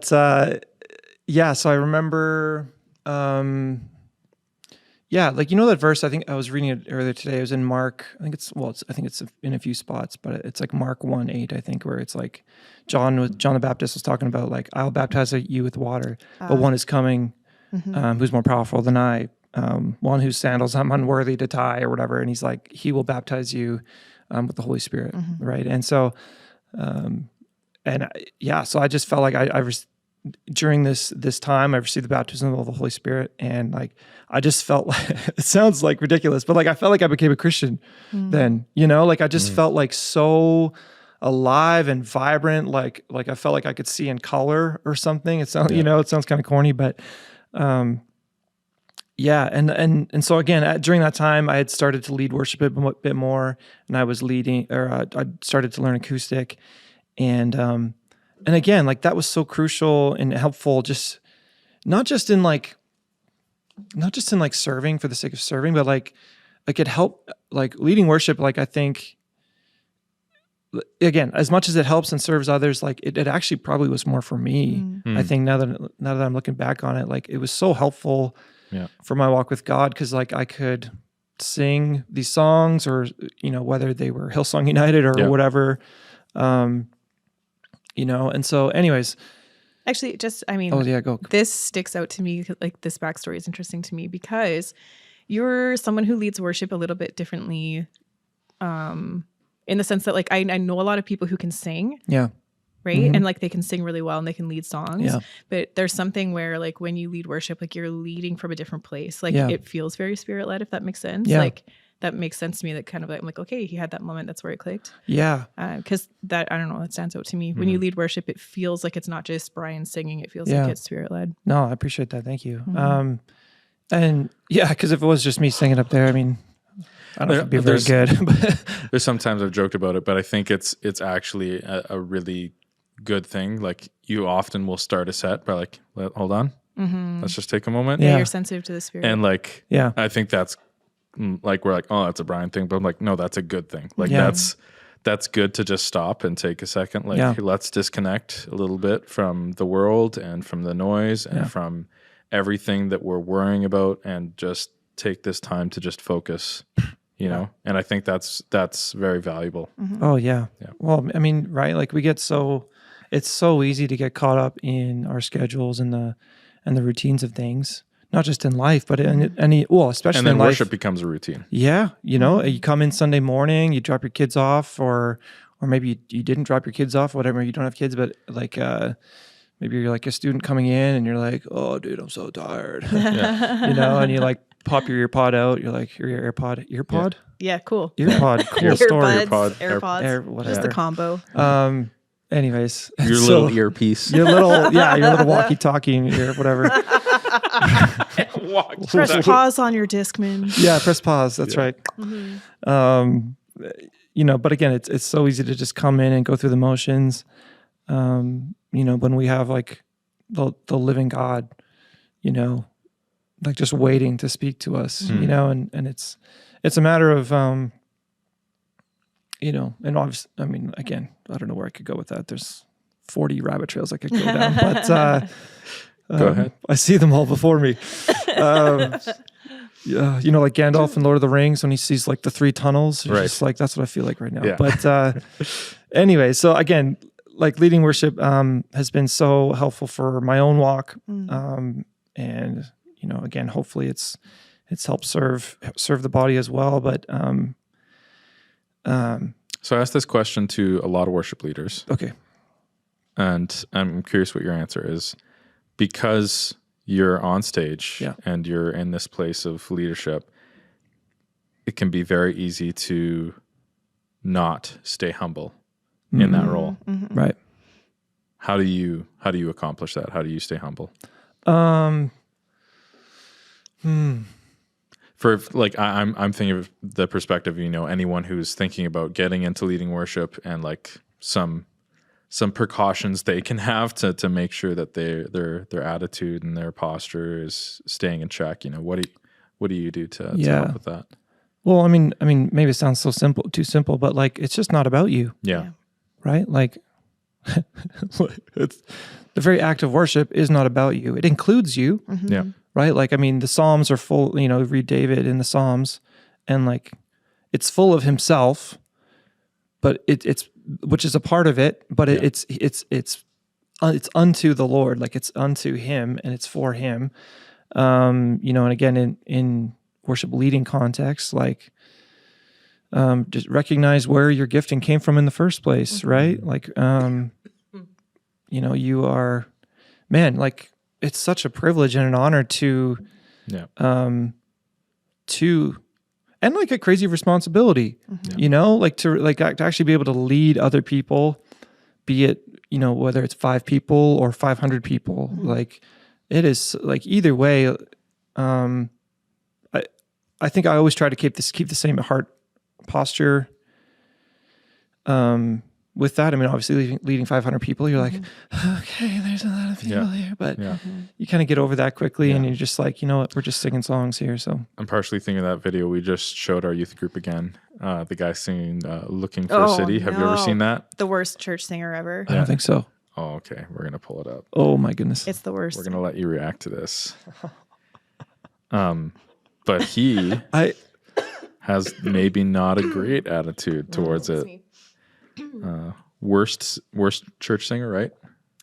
So I remember Yeah, like that verse. I think I was reading it earlier today. It was in Mark. I think it's in a few spots, but it's like Mark 1:8. I think where it's like John the Baptist was talking about like I'll baptize you with water, but one is coming, who's more powerful than I. One whose sandals I'm unworthy to tie or whatever, and he's like he will baptize you with the Holy Spirit, right? And so, so I just felt like I during this time I received the baptism of the Holy Spirit, and like I just felt like it sounds like ridiculous, but like I felt like I became a Christian then, like I just felt like so alive and vibrant, like I felt like I could see in color or something. It sounds it sounds kind of corny, but and so again during that time I had started to lead worship a bit more, and I was leading, or I started to learn acoustic, and again, like that was so crucial and helpful, just not just in like serving for the sake of serving, but like it helped, like leading worship. Like I think, again, as much as it helps and serves others, like it actually probably was more for me. I think now that I'm looking back on it, like it was so helpful for my walk with God, because like I could sing these songs, or whether they were Hillsong United or whatever. And so anyways, actually go. This sticks out to me. Like this backstory is interesting to me because you're someone who leads worship a little bit differently, in the sense that like I know a lot of people who can sing. Yeah. Right. And like they can sing really well and they can lead songs. Yeah. But there's something where like when you lead worship, like you're leading from a different place. Like it feels very spirit led, if that makes sense. Yeah. Like that makes sense to me. That kind of like, I'm like, okay, he had that moment. That's where it clicked. Yeah. Because that, I don't know, it stands out to me. When you lead worship, it feels like it's not just Brian singing. It feels like it's spirit led. No, I appreciate that. Thank you. And yeah, because if it was just me singing up there, I mean, I don't know if it'd be very good. There's sometimes I've joked about it, but I think it's actually a really good thing. Like you often will start a set by like, hold on, let's just take a moment. Yeah, you're sensitive to the spirit. And like, I think that's like, we're like, oh, that's a Brian thing, but I'm like, no, that's a good thing. Like that's good to just stop and take a second. Like let's disconnect a little bit from the world and from the noise and from everything that we're worrying about, and just take this time to just focus, know? And I think that's very valuable. Oh yeah. Well, I mean, right. Like it's so easy to get caught up in our schedules and the routines of things, not just in life, but in especially and then in worship life. becomes a routine. Yeah. You come in Sunday morning, you drop your kids off, or maybe you didn't drop your kids off, whatever. You don't have kids, but like, maybe you're like a student coming in and you're like, oh dude, I'm so tired. And you like pop your earpod out. You're like, your earpod? Yeah, cool. Earpod, cool story. AirPods, whatever. Just the combo. Anyways. Your little earpiece. Your little walkie-talkie in your ear, whatever. Press pause on your Discman. Yeah, press pause. That's right. But again, it's so easy to just come in and go through the motions. When we have like the living God, like just waiting to speak to us, and it's a matter of, and obviously, I mean, again, I don't know where I could go with that. There's 40 rabbit trails I could go down, but go ahead. I see them all before me. Like Gandalf in Lord of the Rings, when he sees like the 3 tunnels, right? Just like, that's what I feel like right now. Yeah. But anyway, so again, like leading worship has been so helpful for my own walk, and again, hopefully it's helped serve the body as well. But so I asked this question to a lot of worship leaders. Okay, and I'm curious what your answer is, because you're on stage and you're in this place of leadership. It can be very easy to not stay humble in that role. Right. How do you accomplish that? How do you stay humble? For like, I'm thinking of the perspective, anyone who's thinking about getting into leading worship, and like some precautions they can have to make sure that their attitude and their posture is staying in check. What do you do to help with that? Well, I mean, maybe it sounds too simple, but like, it's just not about you. Yeah. Right? Like it's the very act of worship is not about you. It includes you, Yeah. right? Like, I mean, the Psalms are full, you know, read David in the Psalms and like it's full of himself, but it's, which is a part of it, but it's unto the Lord, like it's unto him and it's for him. You know, and again, in worship leading context, like, just recognize where your gifting came from in the first place, right? Like, you know, you are, man, like it's such a privilege and an honor to, and like a crazy responsibility, you know, like to actually be able to lead other people, be it, you know, whether it's 5 people or 500 people, like it is like either way. I think I always try to keep the same heart posture with that. I mean, obviously leading 500 people, you're like, okay, there's a lot of people here, but you kind of get over that quickly and you're just like, you know what, we're just singing songs here. So I'm partially thinking of that video we just showed our youth group again, the guy singing Looking for a City. Have you ever seen that? The worst church singer ever. I don't think so. Oh, okay. We're going to pull it up. Oh my goodness. It's the worst. We're going to let you react to this. But he has maybe not a great attitude towards it. Worst church singer, right?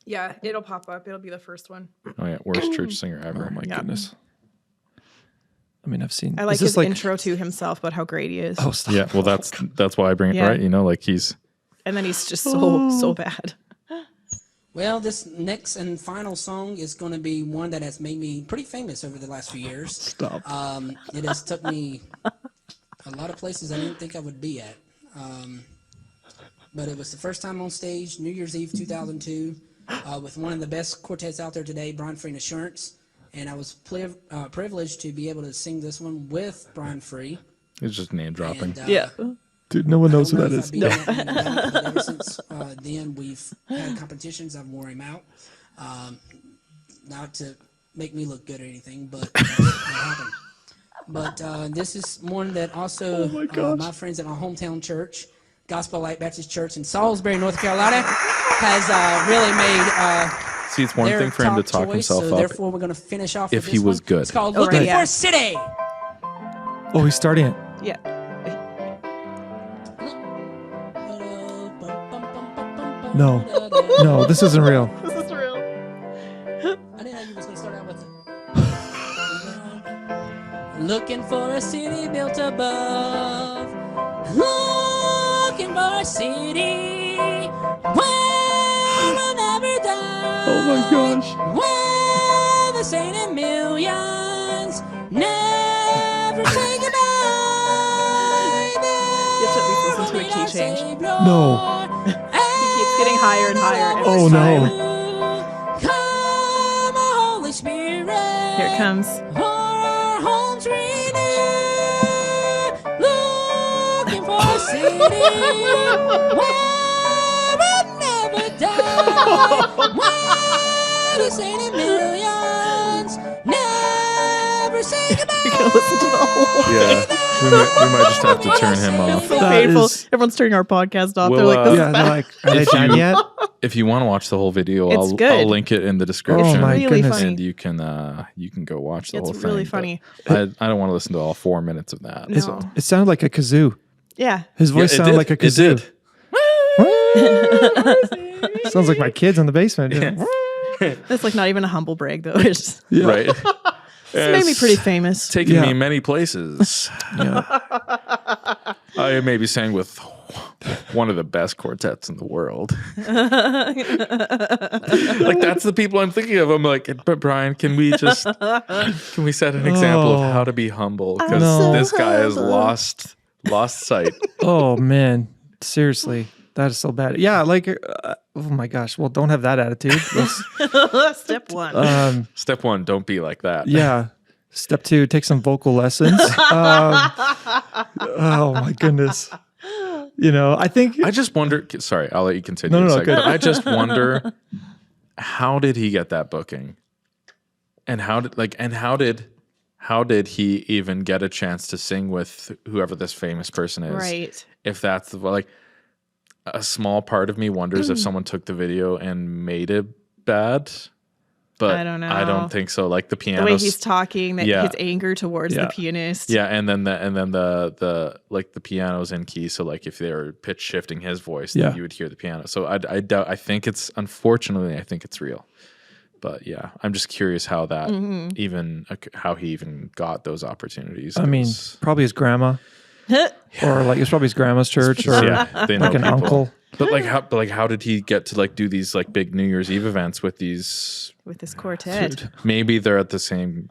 Yeah, it'll pop up. It'll be the first one. Oh yeah, worst church singer ever. Oh my goodness. I mean, I've seen. I like his intro to himself, but how great he is. Oh, stop. Yeah, well, that's why I bring it, right? You know, like he's. And then he's just so bad. Well, this next and final song is going to be one that has made me pretty famous over the last few years. Stop. It has took me a lot of places I didn't think I would be at. But it was the first time on stage, New Year's Eve 2002, with one of the best quartets out there today, Brian Free and Assurance. And I was privileged to be able to sing this one with Brian Free. It's just name dropping. And, dude, no one knows who that is. No. Ever since then, we've had competitions. I've worn him out. Not to make me look good or anything, but that happened. But this is one that also my friends at my hometown church, Gospel Light Baptist Church in Salisbury, North Carolina, has really made See, it's one thing for him to talk himself so up. Therefore, we're going to finish off if with he this was one. good. It's called Looking for a City. Oh, he's starting it. Yeah. No, this isn't real. This is real. I didn't know you was going to start out with it. Looking for a city built above. Looking for a city where we'll never die. Oh my gosh. Where the saint in millions never say goodbye. You have to at least listen to a key change. No. He keeps getting higher and higher every Oh time. no. Come, Holy Spirit. Here it comes. Our homes renewed, looking for a city where we'll never die, where the saint in millions never say goodbye. You're gonna listen to the whole thing. Yeah, we might just have to turn him off. So That painful. is- Everyone's turning our podcast off. We'll, They're like, this Yeah, is they're bad. like, are they done yet? If you want to watch the whole video, It's I'll good. link it in the description. Oh my really goodness. funny. And you can go watch the whole It's thing. really but funny. I don't want to listen to all 4 minutes of that. No. So. It sounded like a kazoo. Yeah. His voice Yeah, it sounded did. like a It kazoo. did. Sounds like my kids in the basement. That's like not even a humble brag though. It's just, Yeah. Right. it's made me pretty famous. Taken Yeah. me many places. I maybe sang with one of the best quartets in the world. Like that's the people I'm thinking of. I'm like, but Brian, can we set an example of how to be humble? Because No. this guy has lost sight. Oh man, seriously, that is so bad. Yeah, like, oh my gosh. Well, don't have that attitude. Step one. Step 1, don't be like that. Yeah. Step 2, take some vocal lessons. Oh my goodness. You know, I think I just wonder. Sorry, I'll let you continue. No, in a no, second, good. but I just wonder, how did he get that booking, and how did he even get a chance to sing with whoever this famous person is? Right. If that's the like, a small part of me wonders if someone took the video and made it bad. But I don't know. I don't think so. Like the piano, The way he's talking, that Yeah. his anger towards Yeah. the pianist. yeah, and then the like the piano's in key, so like if they were pitch shifting his voice, then Yeah. you would hear the piano. So I doubt. I think it's unfortunately, I think it's real. But yeah, I'm just curious how that even how he even got those opportunities. I mean, 'cause- probably his grandma, or like it's probably his grandma's church, or yeah, they know like an people. uncle. But how did he get to like do these like big New Year's Eve events with these? With this quartet. Maybe they're at the same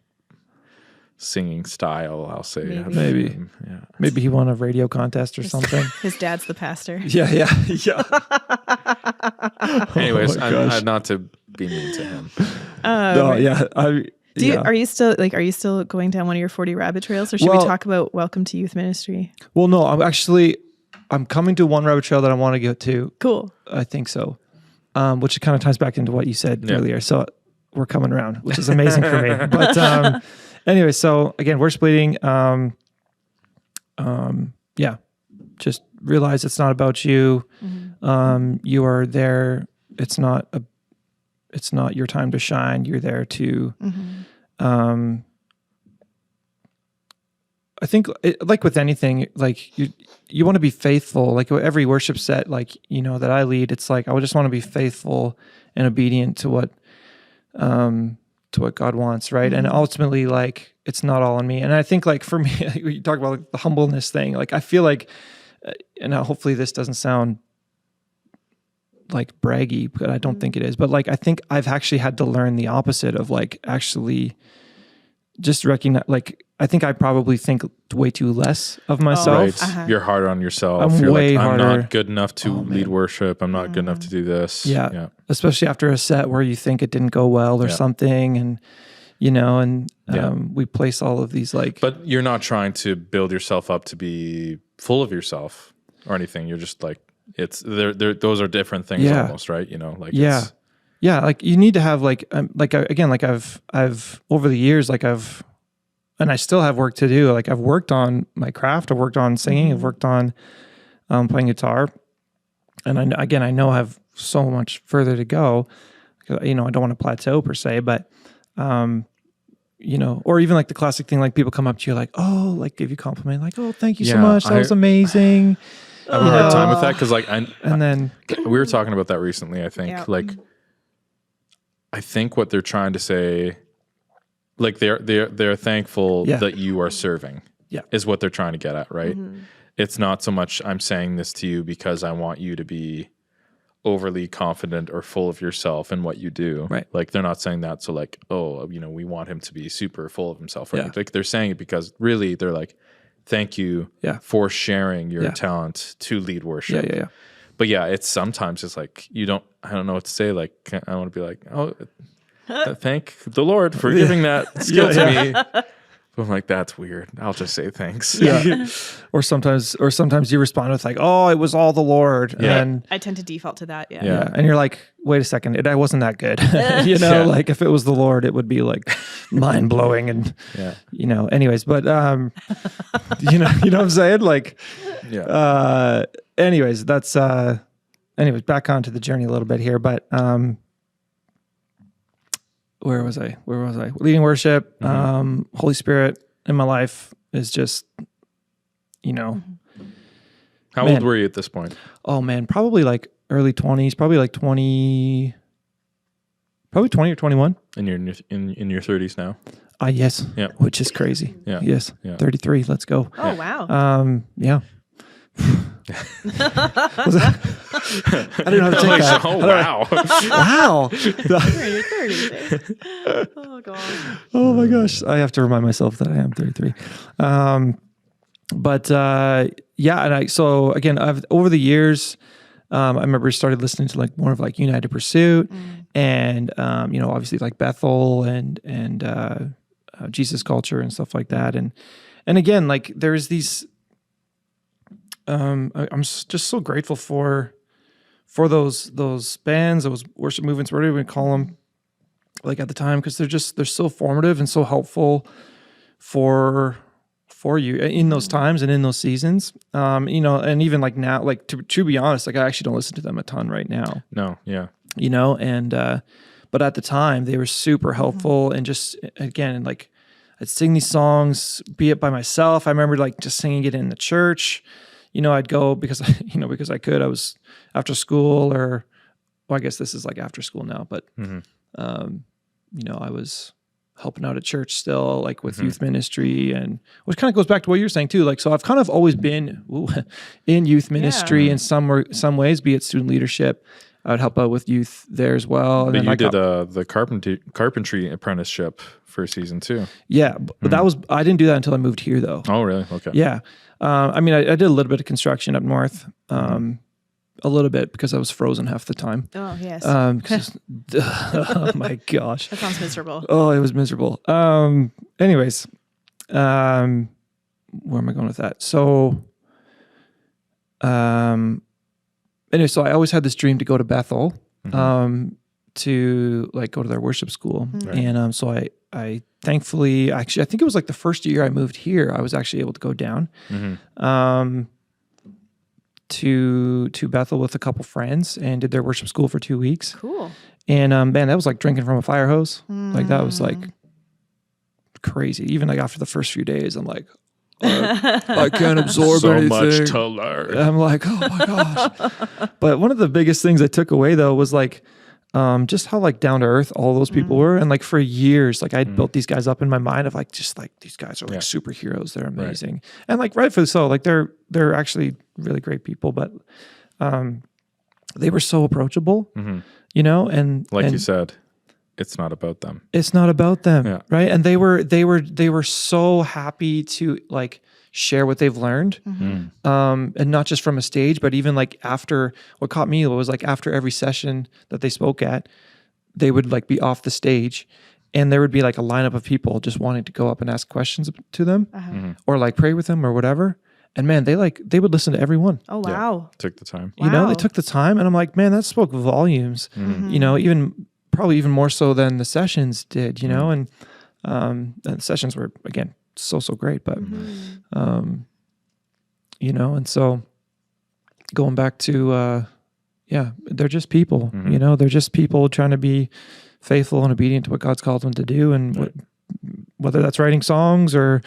singing style. I'll say Maybe. Yeah. Maybe he won a radio contest or something. His dad's the pastor. Yeah. Anyways, Oh my gosh. I'm not to be mean to him. No, yeah. Are you still going down one of your 40 rabbit trails, or should we Well- talk about Welcome to Youth Ministry? Well, no, I'm coming to one rabbit trail that I want to go to. Cool. I think so. Which kind of ties back into what you said Yeah. earlier. So we're coming around, which is amazing for me. But anyway, so again, worship leading. Yeah, just realize it's not about you. You are there. It's not your time to shine. You're there to. I think like with anything, like you want to be faithful. Like every worship set, like, that I lead, it's like, I would just want to be faithful and obedient to what God wants. Right. And ultimately, like, it's not all on me. And I think like for me, you talk about like the humbleness thing, like I feel like, and hopefully this doesn't sound like braggy, but I don't think it is, but like, I think I've actually had to learn the opposite of like actually just recognize, like, I think I probably think way too less of myself. Right. You're hard on yourself. I'm You're way like, I'm harder. not good enough to lead worship. I'm not good enough to do this. Yeah. Especially after a set where you think it didn't go well or something. And, we place all of these like. But you're not trying to build yourself up to be full of yourself or anything. You're just like, those are different things almost, right? Like, yeah. Like you need to have like I've over the years, like and I still have work to do. Like I've worked on my craft. I've worked on singing. I've worked on playing guitar. And I know I have so much further to go. I don't want to plateau per se, but, or even like the classic thing, like people come up to you like, oh, like give you a compliment, like, oh, thank you so much. That was amazing. I have a hard time with that because like, and then we were talking about that recently, I think. Like, I think what they're trying to say, like they're thankful that you are serving, is what they're trying to get at, right? It's not so much I'm saying this to you because I want you to be overly confident or full of yourself in what you do. Right. Like they're not saying that so like, oh, we want him to be super full of himself. Right? Yeah. Like they're saying it because really they're like, thank you for sharing your talent to lead worship. Yeah. But yeah, sometimes it's like I don't know what to say. Like I want to be like, oh, thank the Lord for giving that skill to me. But I'm like, that's weird. I'll just say thanks. Yeah. or sometimes you respond with like, oh, it was all the Lord. Yeah. And I tend to default to that. Yeah. yeah. And you're like, wait a second, I wasn't that good. Like if it was the Lord, it would be like mind blowing and, anyways, but, you know what I'm saying? Like, anyways, that's, back onto the journey a little bit here, but, where was I? Leading worship, Holy Spirit in my life is just, How old were you at this point? Oh man, probably like early 20s, probably 20 or 21. And you're in your 30s now? Yes. Yeah. Which is crazy. Yeah. Yes. Yeah. 33. Let's go. Oh, wow. Yeah. I don't know how to take that. Oh, wow. Wow. You're in your 30s. Eh? Oh, God. Oh my gosh. I have to remind myself that I am 33. So again, over the years, I remember started listening to like more of like United Pursuit and, obviously like Bethel and Jesus Culture and stuff like that. And again, like there's these, I'm just so grateful for those bands, those worship movements, whatever we call them, like at the time, because they're so formative and so helpful for for you in those times and in those seasons. You know, and even like now, like to be honest, like I actually don't listen to them a ton right now. No, yeah. You know, and but at the time they were super helpful, and just again, like I'd sing these songs, be it by myself. I remember like just singing it in the church. You know, I'd go because I could. I was after school, or well, I guess this is like after school now, but you know, I was helping out at church still, like with youth ministry, and which kind of goes back to what you're saying too. Like, so I've kind of always been in youth ministry in some ways, be it student leadership. I would help out with youth there as well. And but then you did the carpentry apprenticeship for season 2. Yeah, but that was, I didn't do that until I moved here though. Oh, really? Okay. Yeah. I mean, I did a little bit of construction up north, a little bit because I was frozen half the time. Oh, yes. Oh my gosh. That sounds miserable. Oh, it was miserable. Anyways, where am I going with that? So, anyway, so I always had this dream to go to Bethel, to like go to their worship school. Right. And so I thankfully, actually, I think it was like the first year I moved here, I was actually able to go down to Bethel with a couple friends and did their worship school for 2 weeks. Cool. And man, that was like drinking from a fire hose. Like that was like crazy. Even like after the first few days, I'm like, I can't absorb so anything. much to learn. I'm like, oh my gosh. But one of the biggest things I took away though was like, just how like down to earth all those people were. And like for years, like I'd built these guys up in my mind of like, just like these guys are like superheroes. They're amazing. Right. And like rightfully so, like they're actually really great people, but, they were so approachable, you know, and like you said, it's not about them. It's not about them. Yeah. Right. And they were so happy to like share what they've learned. And not just from a stage, but even like after, what caught me was like after every session that they spoke at, they would like be off the stage and there would be like a lineup of people just wanting to go up and ask questions to them or like pray with them or whatever. And man, they would listen to everyone. Oh, wow. Yeah, took the time. You know, they took the time and I'm like, man, that spoke volumes, you know, probably even more so than the sessions did, you know, and the sessions were, again, so great, but, you know, and so going back to, they're just people, you know, they're just people trying to be faithful and obedient to what God's called them to do. And whether that's writing songs or,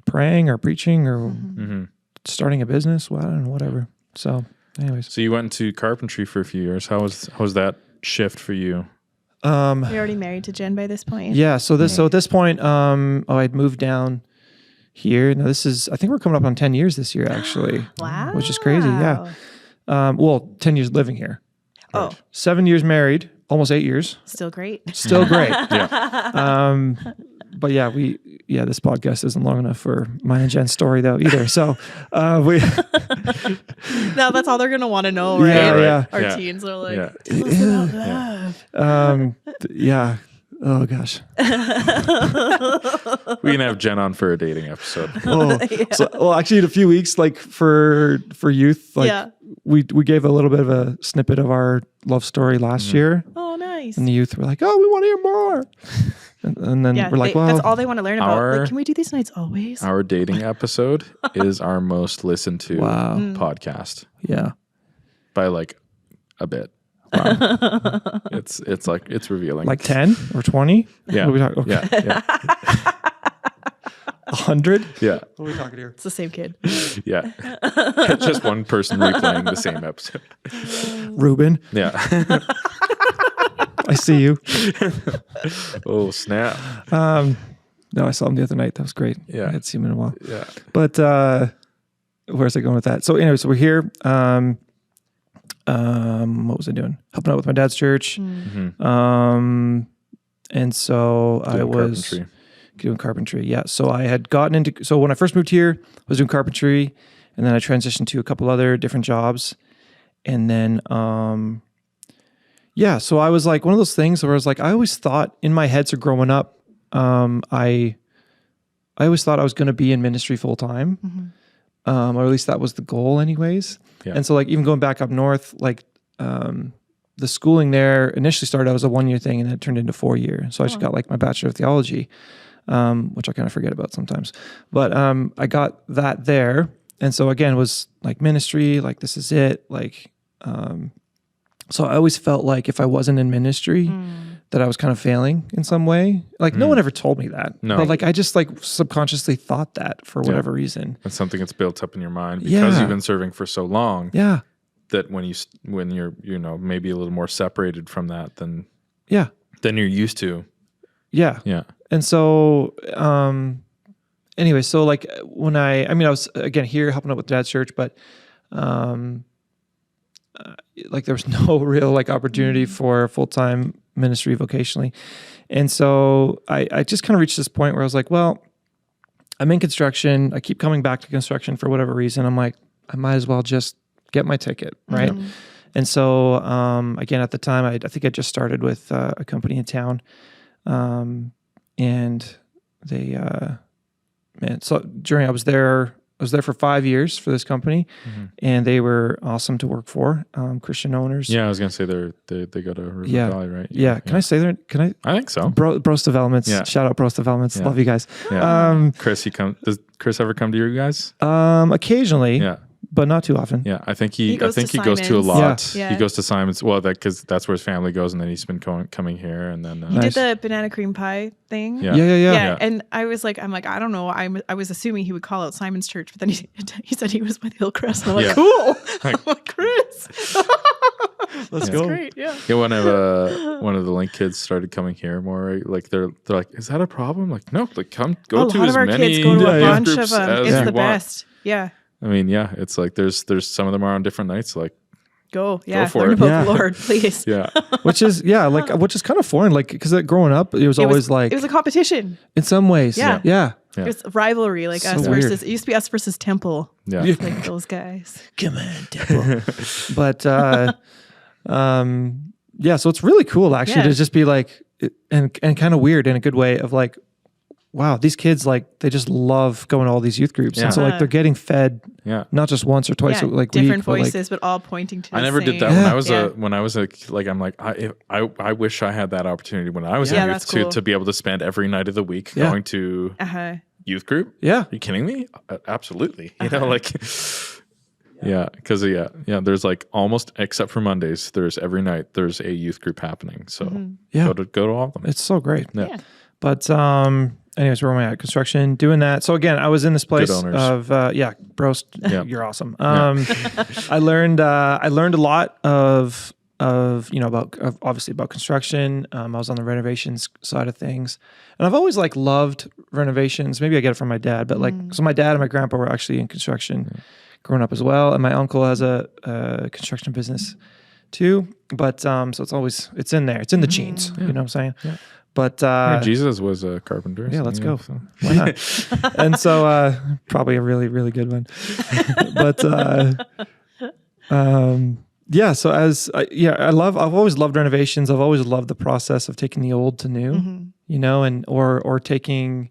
praying or preaching or starting a business, well, I don't know, whatever. So anyways. So you went into carpentry for a few years. How was that shift for you? You're already married to Jen by this point? Yeah. So at this point, I'd moved down here. Now this is, I think we're coming up on 10 years this year, actually. Wow. Which is crazy. Yeah. Well, 10 years living here. Oh. 7 years married, almost 8 years. Still great. Still great. Yeah. But this podcast isn't long enough for mine and Jen's story though either. So we now that's all they're gonna want to know, right? Yeah. Our teens are like, yeah. Oh gosh. We can have Jen on for a dating episode. So, well, actually, in a few weeks, like for youth, like we gave a little bit of a snippet of our love story last year. Oh, nice. And the youth were like, "Oh, we want to hear more." And then we're like, "Well, that's all they want to learn about." Like, can we do these nights always? Our dating episode is our most listened to podcast. Yeah, by like a bit. Wow. It's like, it's revealing. Like 10 or 20? Yeah. What are we talking? Okay. Yeah. 100? Yeah. What are we talking here? It's the same kid. Yeah. Just one person replaying the same episode. Ruben. Yeah. I see you. Oh, snap. No, I saw him the other night. That was great. Yeah. I hadn't seen him in a while. Yeah. But where's I going with that? So anyway, so we're here. What was I doing? Helping out with my dad's church. And so I was doing carpentry. Yeah. So I had gotten into, so when I first moved here, I was doing carpentry, and then I transitioned to a couple other different jobs. And then, so I was like one of those things where I was like, I always thought in my head, so growing up, I always thought I was going to be in ministry full time. Or at least that was the goal anyways. Yeah. And so like even going back up north, like the schooling there initially started out as a 1 year thing and then it turned into 4 years. So I just got like my Bachelor of Theology. which I kind of forget about sometimes. But I got that there. And so again, it was like ministry, like this is it. Like, so I always felt like if I wasn't in ministry, that I was kind of failing in some way. Like no one ever told me that. No. But like I just like subconsciously thought that for whatever reason. It's something that's built up in your mind because you've been serving for so long. Yeah. That when you're maybe a little more separated from that than Yeah. than you're used to. Yeah. Yeah. And so anyway, so like when I was again here helping out with Dad's church, but like there was no real like opportunity for full-time ministry vocationally. And so I just kind of reached this point where I was like, well, I'm in construction. I keep coming back to construction for whatever reason. I'm like, I might as well just get my ticket. Right. And so, again, at the time, I think I just started with a company in town. And they, so during, I was there for 5 years for this company, and they were awesome to work for. Christian owners. Yeah, I was gonna say they go to River Valley, right? Yeah. Can I say that? Can I? I think so. Bros Developments. Yeah. Shout out Bros Developments. Yeah. Love you guys. Yeah. Does Chris ever come to you guys? Occasionally. Yeah. But not too often. Yeah, I think he goes goes to to a lot. Yeah. He goes to Simon's. Well, because that's where his family goes, and then he's been coming here, and then He did the banana cream pie thing. Yeah. And I was like, I don't know. I was assuming he would call out Simon's church, but then he said he was with Hillcrest. And I'm like, cool. I'm like, Chris. Let's That's go. great. Yeah. Yeah, one of the Link kids started coming here more. Right? Like they're like, is that a problem? Like, no, like go a to lot as of our many kids go to a youth bunch groups of them. as It's you the want. best. Yeah. I mean, yeah, it's like there's some of them are on different nights. Like, Go. Yeah. for Learn it. about the Lord, please. yeah, which is kind of foreign. Like, because growing up, it was always like, it was a competition. in some ways. Yeah. Yeah. Yeah. It was rivalry, like So us weird. versus, it used to be us versus Temple. yeah. Like those guys. Come on, Temple. But, yeah, so it's really cool actually Yeah. to just be like, and kind of weird in a good way of like, wow, these kids, like, they just love going to all these youth groups. Yeah. And so like they're getting fed Yeah. not just once or twice, Yeah, like different week, but, like, voices, but all pointing to the I never did that same. Yeah. when I was like I'm like I wish I had that opportunity when I was Yeah, in that's youth cool. to be able to spend every night of the week Yeah. going to Uh-huh. youth group. yeah. Are you kidding me? Absolutely. You know, like yeah, because there's like almost except for Mondays, there's every night there's a youth group happening. So Yeah. go to all of them. It's so great. Yeah. But anyways, where am I at? Construction, doing that. So again, I was in this place owners. of bros, Yeah. you're awesome. I learned a lot of obviously about construction. I was on the renovations side of things, and I've always like loved renovations. Maybe I get it from my dad, but like so my dad and my grandpa were actually in construction growing up as well, and my uncle has a construction business too. But so it's in there. It's in the genes. You know what I'm saying? Yeah. But Jesus was a carpenter. yeah, so, let's you go. know, so. Why not? And so probably a really, really good one. But yeah, so I've always loved renovations. I've always loved the process of taking the old to new, you know, and or taking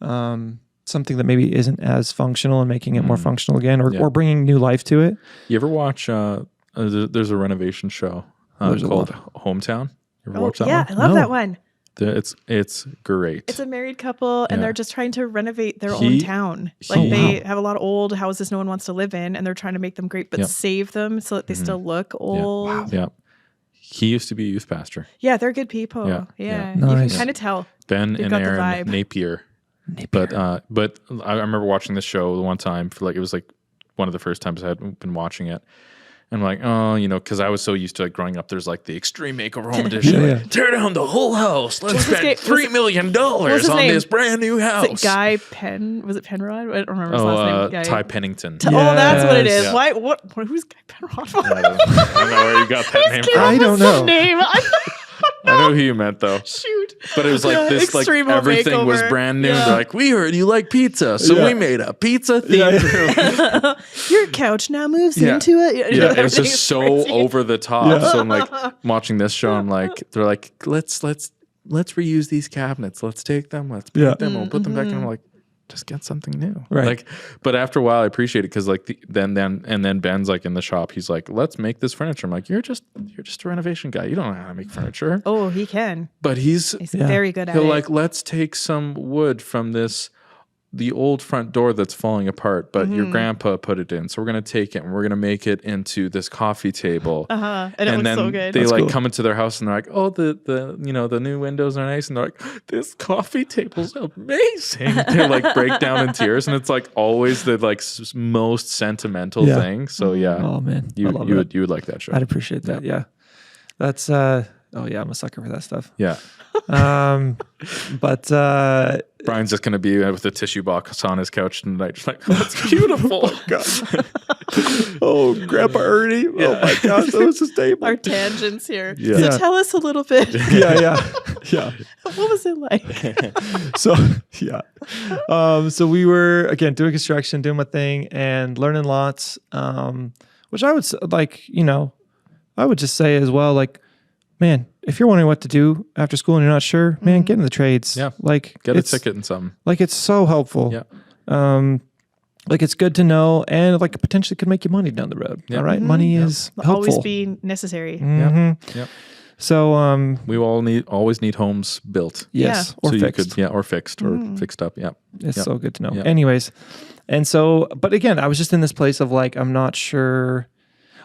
something that maybe isn't as functional and making it more functional again, or bringing new life to it. You ever watch there's a renovation show called Hometown? You ever watch that yeah, one? I love No. that one. It's great. It's a married couple, and Yeah. they're just trying to renovate their own town. Like he- they have a lot of old houses no one wants to live in, and they're trying to make them great, but Yep. save them so that they still look old. Yeah. He used to be a youth pastor. Yeah, they're good people. Yeah, Yeah, yeah. you can Nice. kind of tell. Ben They've and got the Aaron vibe. Napier. But I remember watching this show the one time for like it was like one of the first times I had been watching it. And I'm like, oh, you know, because I was so used to like growing up, there's like the extreme makeover home edition. Yeah. Like, tear down the whole house. Let's What's his spend name? $3 million his on name? this brand new Is house. it Guy Penn? Was it Penrod? I don't remember his last name. Guy. Ty Pennington. Oh, that's what it is. Yes. Why? What? Who's Guy Penrod? I don't know where you got that name Came from. up I with don't some know. Name. I know who you meant though. Shoot. But it was like this, like Extreme everything was makeover. brand new. Yeah. They're like, we heard you like pizza, so we made a pizza themed room. Your couch now moves Yeah. into it. Yeah, it was Everything's just so crazy. over the top. So I'm like watching this show. I'm like, they're like, let's reuse these cabinets. Let's take them. Let's paint them. We'll put them back. And I'm like, just get something new. Right. Like, but after a while I appreciate it because like then Ben's like in the shop, he's like, let's make this furniture. I'm like, you're just a renovation guy. You don't know how to make furniture. Oh, he can. But he's very good at he'll it. like, let's take some wood from the old front door that's falling apart, but your grandpa put it in. So we're going to take it and we're going to make it into this coffee table. And it looks then so good. they That's like cool. come into their house and they're like, oh, the the new windows are nice. And they're like, this coffee table's amazing. They like break down in tears. And it's like always the like most sentimental thing. So yeah. Oh man, You I love you that. would like that show. I'd appreciate that. Yeah. That's oh yeah, I'm a sucker for that stuff. Yeah. But Brian's just going to be with a tissue box on his couch tonight. Just like, oh, that's beautiful. oh, Grandpa Ernie. Oh my gosh, that was his table. Our tangents here. Yeah. So Yeah. tell us a little bit. yeah. What was it like? So so we were again doing construction, doing my thing, and learning lots. Which I would like, I would just say as well, like, man, if you're wondering what to do after school and you're not sure, man, get in the trades. Yeah. Like Get a it's ticket and something. like it's so helpful. Yeah. Like it's good to know, and like potentially could make you money down the road. Yeah. All right, money is helpful. Always be necessary. Mhm. Yep. So We always need homes built. yes, Yeah. or so fixed. you could, or fixed or fixed up. Yeah. It's Yeah. so good to know. Yeah. Anyways, and so, but again, I was just in this place of like, I'm not sure.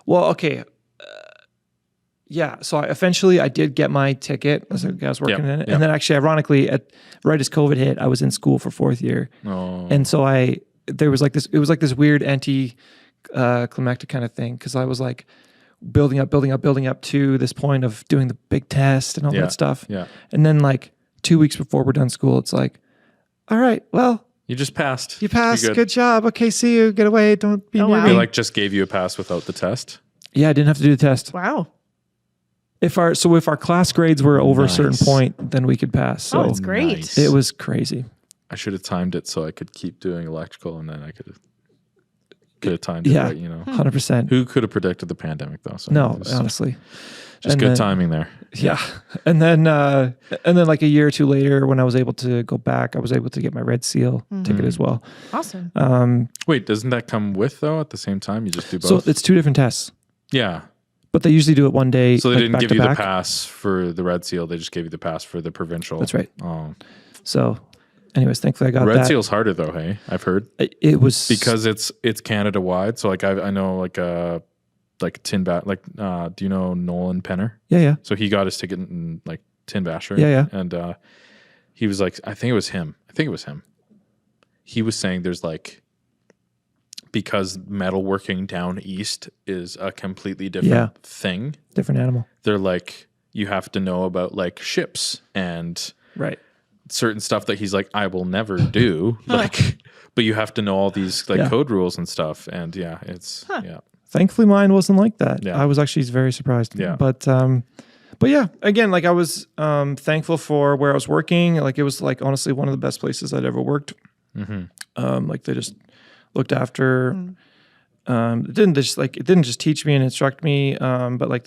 Well, okay. So eventually I did get my ticket as I was working in it. Yeah. And then actually, ironically, right as COVID hit, I was in school for fourth year. Oh. And so it was like this weird climactic kind of thing. Cause I was like building up to this point of doing the big test and all that stuff. Yeah. And then like 2 weeks before we're done school, it's like, all right, well, You just passed. you passed. You're Good job. Okay, see you. Get away. Don't be Oh, near wow. me. They like just gave you a pass without the test. Yeah, I didn't have to do the test. Wow. If our class grades were over a certain Nice. point, then we could pass. So Oh, it's great. Nice. it was crazy. I should have timed it so I could keep doing electrical, and then I could have timed it Yeah. right. 100%. Who could have predicted the pandemic though? So No, it was honestly. just And good then- timing there. Yeah. And then like a year or two later, when I was able to go back, I was able to get my Red Seal ticket as well. Awesome. Wait, doesn't that come with though at the same time? You just do So both. it's two different tests, Yeah. but they usually do it one day. So they like, didn't back give to you the back. pass for the Red Seal. They just gave you the pass for the provincial. That's right. Oh, So, anyways, thankfully I got Red that. Seal's harder though. Hey, I've heard It was because it's Canada wide. So like I know like Tin Bat. Like do you know Nolan Penner? Yeah. So he got his ticket in like Tin Basher. Yeah. And he was like, I think it was him. He was saying there's like, because metalworking down east is a completely different thing. Different animal. They're like, you have to know about like ships and Right. certain stuff that he's like, I will never do. Like, but you have to know all these like code rules and stuff. And yeah, it's Thankfully, mine wasn't like that. Yeah. I was actually very surprised. Yeah. But yeah, again, like I was thankful for where I was working. Like it was like honestly one of the best places I'd ever worked. Like they just looked after. It didn't just teach me and instruct me, but like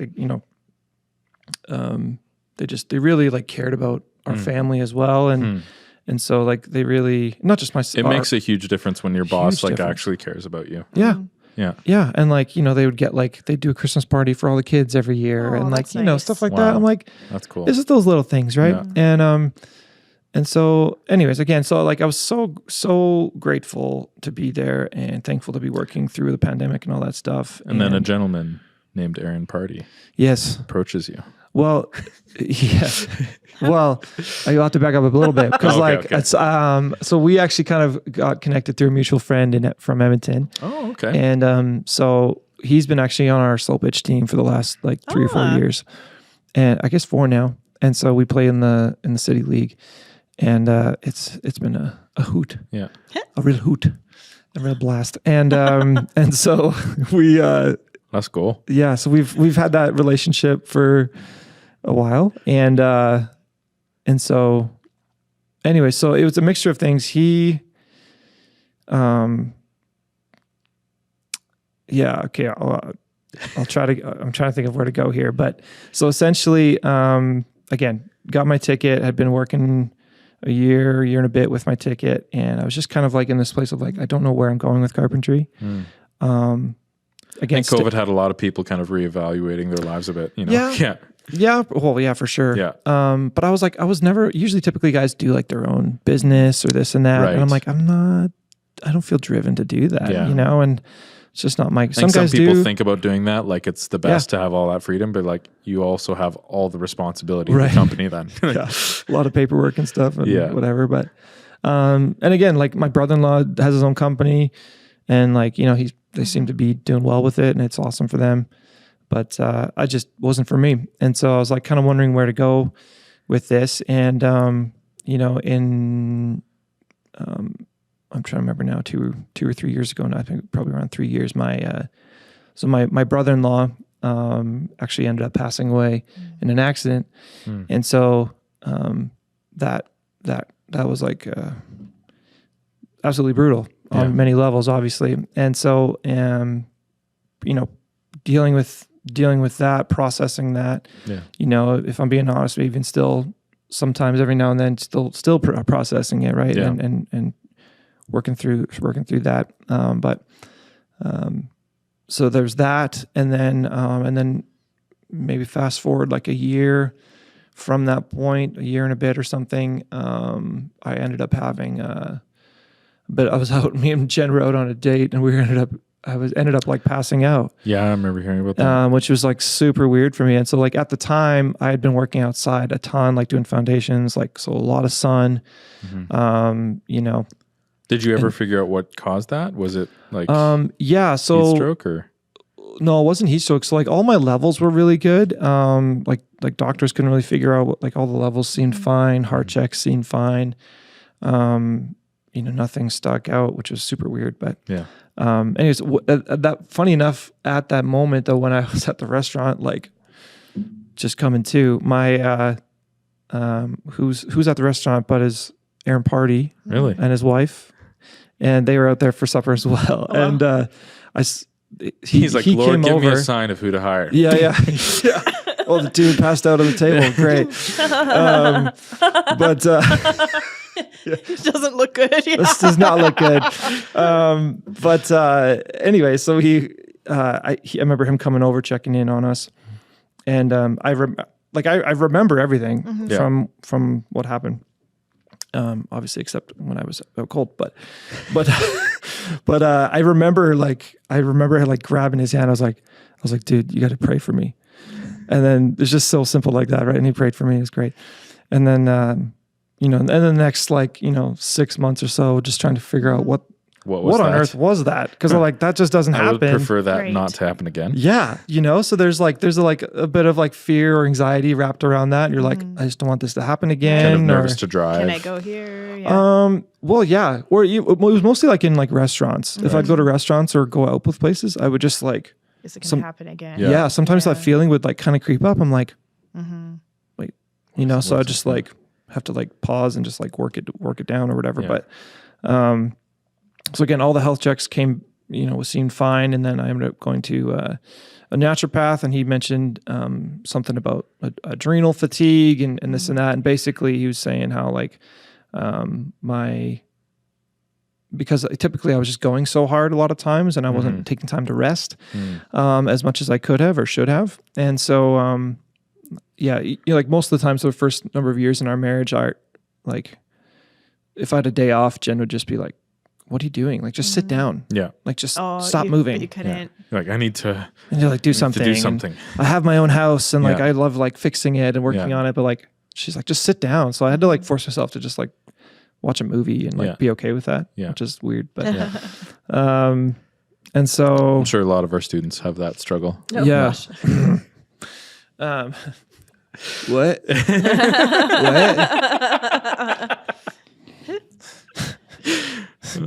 they really like cared about our family as well, and so like they really not just my. it makes a huge difference when your boss like difference. actually cares about you. Yeah. Yeah, and like they would get like they'd do a Christmas party for all the kids every year, Oh, and like that's nice. stuff like Wow. that. I'm like, That's cool. it's just those little things, right? Yeah. And so, anyways, again, so like I was so grateful to be there and thankful to be working through the pandemic and all that stuff. And then a gentleman named Aaron Party yes, approaches you. well, yeah, well, you'll have to back up a little bit because Okay. it's so we actually kind of got connected through a mutual friend from Edmonton. Oh, okay. And so he's been actually on our slow pitch team for the last like 3 or 4 years, and I guess 4 now. And so we play in the city league, and it's been a hoot, Yeah. a real hoot, a real blast. And and so we That's cool. yeah, so we've had that relationship for a while, and so anyway, so it was a mixture of things. He yeah, okay. I'll try to. I'm trying to think of where to go here, but so essentially, again, got my ticket. Had been working a year and a bit with my ticket, and I was just kind of like in this place of like, I don't know where I'm going with carpentry. Again, COVID had a lot of people kind of reevaluating their lives a bit, you know? Yeah. Well, yeah, for sure. Yeah. But I was like, I was never, usually typically guys do like their own business or this and that. Right. And I'm like, I don't feel driven to do that, you know? And it's just not my, some people think about doing that. Like it's the best to have all that freedom, but like you also have all the responsibility of the company then. A lot of paperwork and stuff and whatever. But, and again, like my brother-in-law has his own company and like, you know, they seem to be doing well with it and it's awesome for them. But I just wasn't for me. And so I was like kind of wondering where to go with this. And, you know, I'm trying to remember now, two or 3 years ago, now I think probably around 3 years, my brother-in-law actually ended up passing away in an accident. And so that was like absolutely brutal on many levels, obviously. And so, you know, dealing with that, processing that, you know, if I'm being honest, even still sometimes every now and then still processing it. Right. Yeah. And working through that. So there's that. And then maybe fast forward like a year from that point, a year and a bit or something. I ended up having, but I was out, me and Jen were out on a date and I ended up like passing out. Yeah, I remember hearing about that. Which was like super weird for me. And so like at the time I had been working outside a ton, like doing foundations, like, so a lot of sun, you know. Did you ever figure out what caused that? Was it like so heat stroke or? No, it wasn't heat stroke. So like all my levels were really good. Like doctors couldn't really figure out what, like all the levels seemed fine. Heart checks seemed fine. You know, nothing stuck out, which was super weird, but anyways, that funny enough, at that moment though, when I was at the restaurant, like just coming to my, who's at the restaurant, but is Aaron Party really and his wife, and they were out there for supper as well. Oh, wow. And he's like, Lord, give me a over. sign of who to hire. Yeah. Oh, the dude passed out on the table. Great. But it doesn't look good. Yeah. This does not look good. But anyway, so I remember him coming over, checking in on us, and I remember everything from what happened. Obviously, except when I was out cold, but I remember like grabbing his hand. I was like, dude, you got to pray for me. And then it's just so simple like that, right? And he prayed for me. It was great. And then, you know, and then the next, like, you know, 6 months or so, just trying to figure out what on earth was that? Because like that just doesn't happen. I would prefer that not to happen again. Yeah, you know. So there's a bit of like fear or anxiety wrapped around that. And you're like, I just don't want this to happen again. Kind of nervous to drive. Can I go here? Yeah. Well, yeah. Or it was mostly like in like restaurants. If I'd go to restaurants or go out with places, I would just like. Is it going to happen again? Yeah. Sometimes that feeling would like kind of creep up. I'm like, wait, you know. So I just like have to like pause and just like work it down or whatever. Yeah. But so again, all the health checks came, you know, seemed fine. And then I ended up going to a naturopath, and he mentioned something about adrenal fatigue and this and that. And basically he was saying how like because typically I was just going so hard a lot of times, and I wasn't taking time to rest as much as I could have or should have. And so, you know, like most of the time, so the first number of years in our marriage, like if I had a day off, Jen would just be like, what are you doing? Like, just sit down. Yeah. Like, just stop moving. But you couldn't. Yeah. Like, I need to. And you're like, do something. I have my own house, and like, I love like fixing it and working on it. But like, she's like, just sit down. So I had to like force myself to just like watch a movie and like be okay with that. Yeah. Which is weird, but and so I'm sure a lot of our students have that struggle. Oh, yeah. What?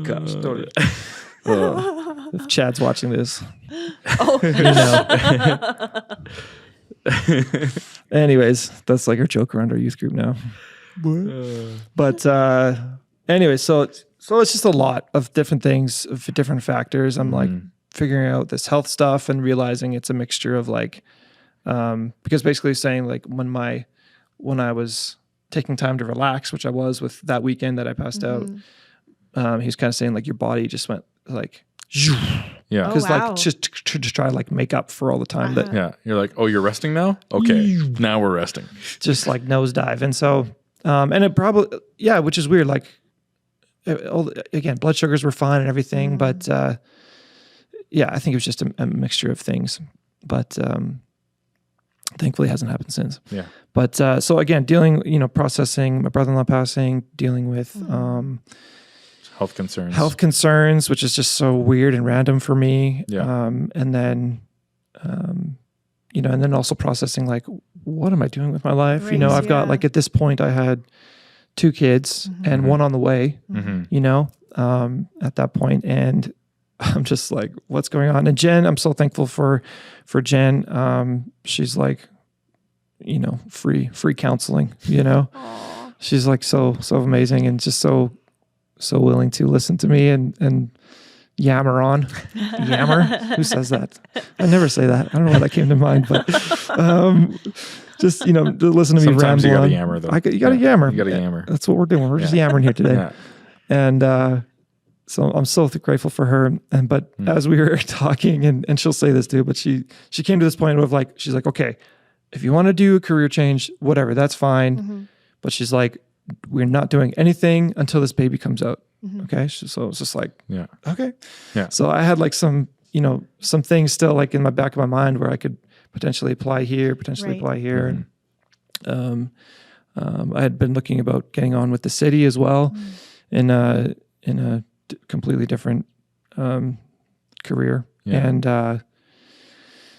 Gosh, don't if Chad's watching this. Anyways, that's like our joke around our youth group now. But anyways, so it's just a lot of different things, of different factors. I'm like figuring out this health stuff and realizing it's a mixture of like because basically saying like when I was taking time to relax, which I was with that weekend that I passed out. He was kind of saying like your body just went like, Yeah. because wow. like just to try to like make up for all the time that Yeah. You're like, oh, you're resting now? Okay. Now we're resting. just like nosedive. And so, and it probably, which is weird. Like, again, blood sugars were fine and everything, but I think it was just a mixture of things. But thankfully, it hasn't happened since. Yeah. But so again, dealing, processing my brother-in-law passing, dealing with Health concerns. which is just so weird and random for me. Yeah. And then, and then also processing like, what am I doing with my life? Right, I've got like at this point I had 2 kids and one on the way, at that point. And I'm just like, what's going on? And Jen, I'm so thankful for Jen. She's like, free counseling, Aww. she's like so amazing and just so willing to listen to me and yammer on. Yammer? Who says that? I never say that. I don't know why that came to mind, but just, to listen to me Sometimes ramble you gotta on. yammer though. You gotta yammer. You gotta yammer. That's what we're doing. We're just yammering here today. Yeah. And so I'm so grateful for her. But as we were talking, and she'll say this too, but she came to this point of like, she's like, okay, if you want to do a career change, whatever, that's fine. But she's like, we're not doing anything until this baby comes out. Okay. So it's just like, Yeah. okay. Yeah. So I had like some things still like in my back of my mind where I could potentially apply here, potentially Right. apply here. And I had been looking about getting on with the city as well in a completely different career. Yeah. And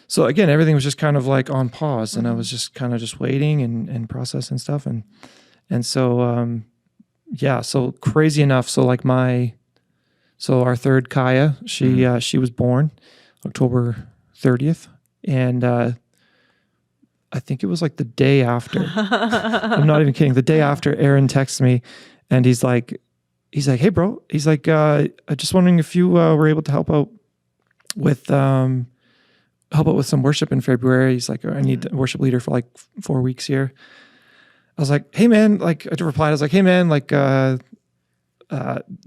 so again, everything was just kind of like on pause, and I was just kind of just waiting and processing stuff. And so, so crazy enough. So like our third Kaya, she was born October 30th. And, I think it was like the day after, I'm not even kidding. The day after, Aaron texts me and he's like, hey bro, he's like, I'm just wondering if you were able to help out with some worship in February. He's like, I need a worship leader for like 4 weeks here. I was like, hey man, like I replied, I was like, hey man, like,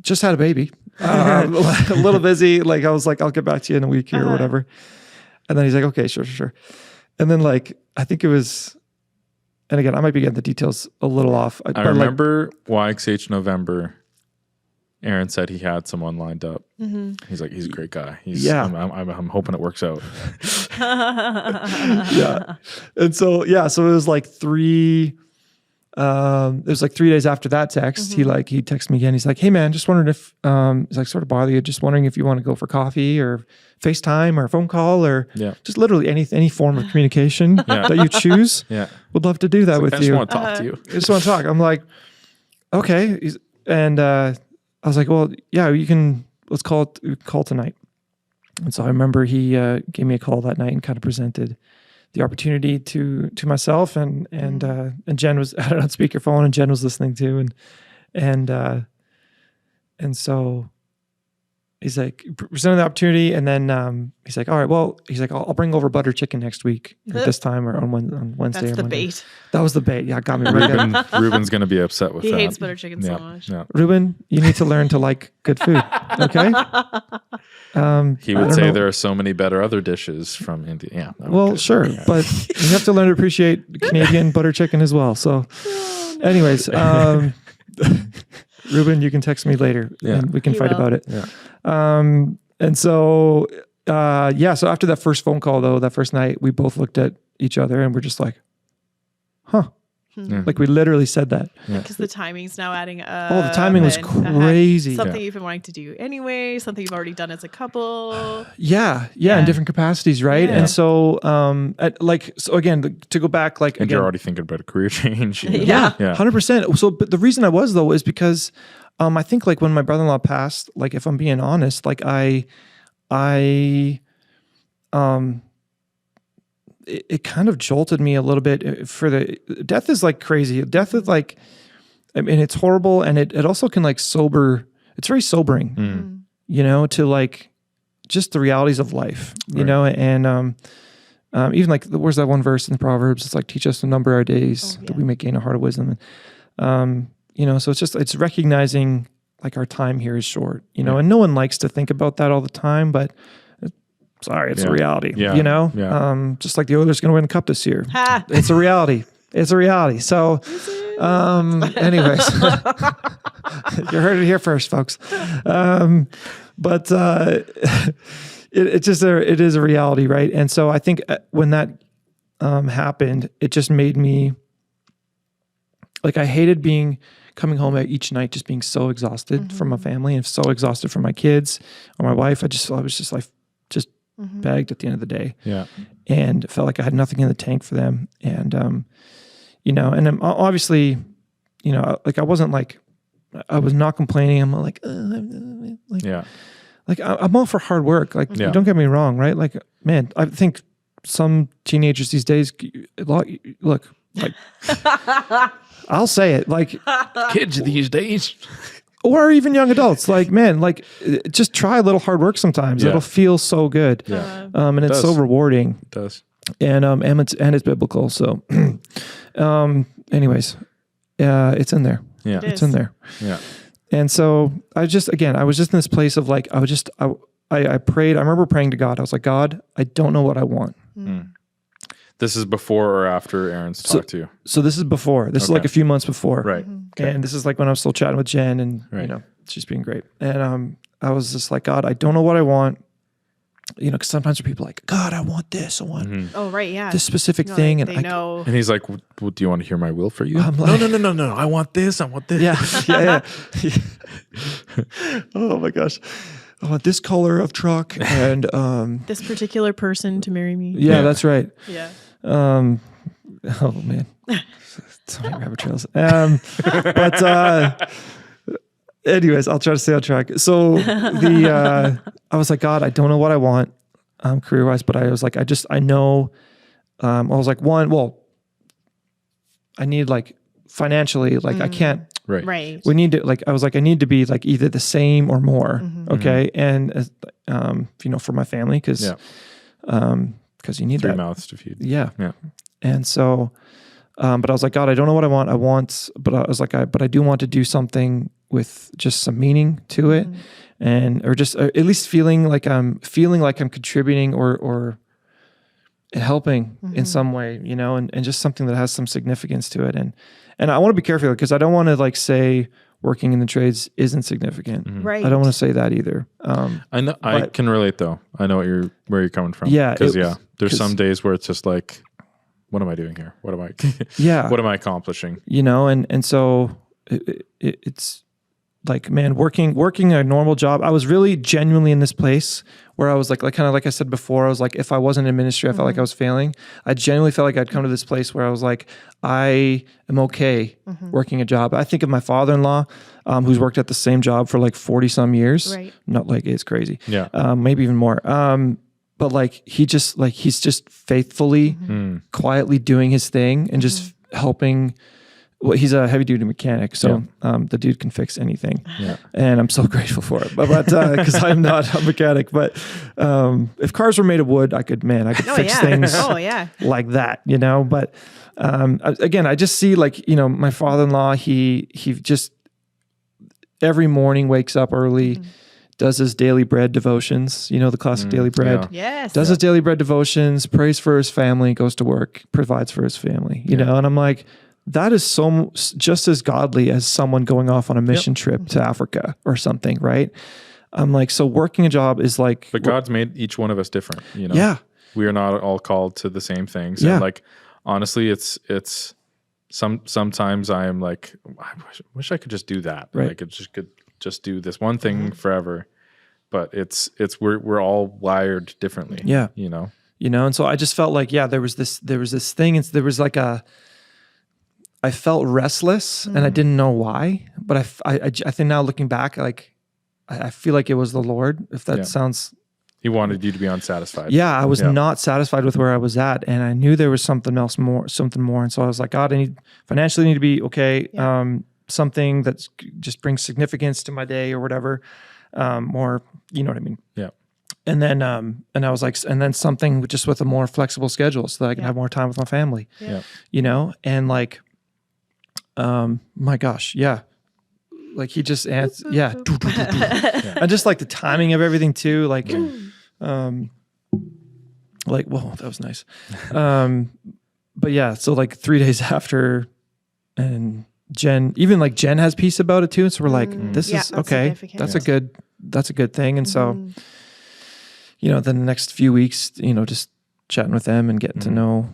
just had a baby, a little busy. Like I was like, I'll get back to you in a week here or whatever. And then he's like, okay, sure. And then like, I think it was, and again, I might be getting the details a little off. I remember YXH November, Aaron said he had someone lined up. He's like, he's a great guy. I'm hoping it works out. Yeah. And so it was like 3 days after that text, he texted me again. He's like, hey man, just wondering if, he's like, sort of bother you, just wondering if you want to go for coffee or FaceTime or a phone call or just literally any form of communication that you choose. Yeah. Would love to do that with you. I just want to talk to you. I just want to talk. I'm like, okay. I was like, well, yeah, let's call tonight. And so I remember he gave me a call that night and kind of presented the opportunity to myself and Jen was had it on speakerphone and Jen was listening too and so he's like presented the opportunity and then he's like, all right, well, he's like, I'll bring over butter chicken next week or this time or on Wednesday. That's or the Monday. bait. That was the bait. Yeah, got me right. Ruben's gonna be upset with that. He hates butter chicken so much. Yeah. Ruben, you need to learn to like good food. Okay. He would say there are so many better other dishes from India. Yeah. Well, sure, but you have to learn to appreciate Canadian butter chicken as well. So, anyways, Ruben, you can text me later and we can fight about it. Yeah. And so, so after that first phone call, though, that first night, we both looked at each other and we're just like, huh. Yeah. Like we literally said that. Because the timing's now adding up. Oh, the timing was crazy. Something you've been wanting to do anyway, something you've already done as a couple. Yeah, in different capacities, right? Yeah. And so, again, to go back, like, and you're already thinking about a career change. Yeah, 100%. So, but the reason I was though is because, I think like when my brother-in-law passed, like if I'm being honest, like it kind of jolted me a little bit for the death is like crazy. Death is like, I mean, it's horrible. And it also can like it's very sobering, to like just the realities of life, you know? And, even like, where's that one verse in the Proverbs? It's like, teach us to number our days that we may gain a heart of wisdom. So it's recognizing like our time here is short, and no one likes to think about that all the time, but sorry, it's a reality, just like the Oilers going to win a cup this year. It's a reality. It's a reality. So, anyways, you heard it here first, folks. But it is a reality, right? And so I think when that happened, it just made me like, I hated coming home each night, just being so exhausted from my family and so exhausted from my kids or my wife. I was just like, begged at the end of the day. Yeah. And felt like I had nothing in the tank for them. And, and I'm obviously, like I wasn't like, I was not complaining. I'm like, like I'm all for hard work. Like, don't get me wrong, right? Like, man, I think some teenagers these days, look, like, I'll say it, like kids these days, or even young adults, like, man, like just try a little hard work sometimes. It'll feel so good. Yeah. And it's so rewarding. It does. And it's biblical. So, anyways, it's in there. Yeah. It's in there. Yeah. And so I was just in this place of like, I prayed. I remember praying to God. I was like, God, I don't know what I want. This is before or after Aaron's talked to you? So this is before. This is like a few months before. Right. Okay. And this is like when I was still chatting with Jen and, she's being great. And I was just like, God, I don't know what I want. Because sometimes people are like, God, I want this. I want this specific thing. Like, and they know. And he's like, well, do you want to hear my will for you? I'm like, no. I want this. I want this. Yeah. Oh my gosh. I want this color of truck and this particular person to marry me. Yeah, that's right. Yeah. Oh man. So many rabbit trails. But anyways, I'll try to stay on track. So I was like, God, I don't know what I want career-wise, but I was like, I know, I was like, I need like financially, like I can't, right. We need to like, I was like, I need to be like either the same or more. Okay. And, for my family, cause you need 3 mouths to feed. Yeah. Yeah. And so, but I was like, God, I don't know what I want. But I was like, but I do want to do something with just some meaning to it, or at least feeling like I'm contributing or helping in some way, and just something that has some significance to it. And I want to be careful because I don't want to like say working in the trades isn't significant. Right. I don't want to say that either. I know. I can relate though. I know where you're coming from. Yeah. Because there's some days where it's just like, what am I doing here? What am I? What am I accomplishing? And so it's like, man, working a normal job. I was really genuinely in this place where I was like kind of like I said before, I was like, if I wasn't in ministry, I felt like I was failing. I genuinely felt like I'd come to this place where I was like, I am okay working a job. I think of my father-in-law, who's worked at the same job for like 40 some years. Right. Not like it's crazy. Yeah. Maybe even more. But like, he's just faithfully, quietly doing his thing and just helping. Well, he's a heavy duty mechanic, so the dude can fix anything, and I'm so grateful for it. But because I'm not a mechanic, but if cars were made of wood, I could fix things like that, But again, I just see like my father-in-law. He just every morning wakes up early. Does his daily bread devotions, the classic daily bread. Yeah. Yes. Does his daily bread devotions, prays for his family, goes to work, provides for his family, and I'm like, that is just as godly as someone going off on a mission trip to Africa or something, right? I'm like, so working a job is like... But God's made each one of us different, Yeah. We are not all called to the same things. Yeah. And like, honestly, it's sometimes I am like, I wish I could just do that. Right. I could just do this one thing forever. But we're all wired differently. Yeah. And so I just felt like, there was this thing, and there was like I felt restless and I didn't know why, but I think now looking back, like I feel like it was the Lord, if that sounds... He wanted you to be unsatisfied. Yeah, I was not satisfied with where I was at, and I knew there was something more. And so I was like, God, I financially need to be okay. Yeah. Something that just brings significance to my day or whatever. More, you know what I mean? Yeah. And then, and I was like, and then something just with a more flexible schedule so that I can have more time with my family. Yeah. And like, my gosh, yeah. Like he just answered, yeah. And just like the timing of everything too, like, whoa, that was nice. But yeah, so like 3 days after, and Jen has peace about it too. And so we're like, this is okay. That's a good thing. And so, then the next few weeks, just chatting with them and getting to know,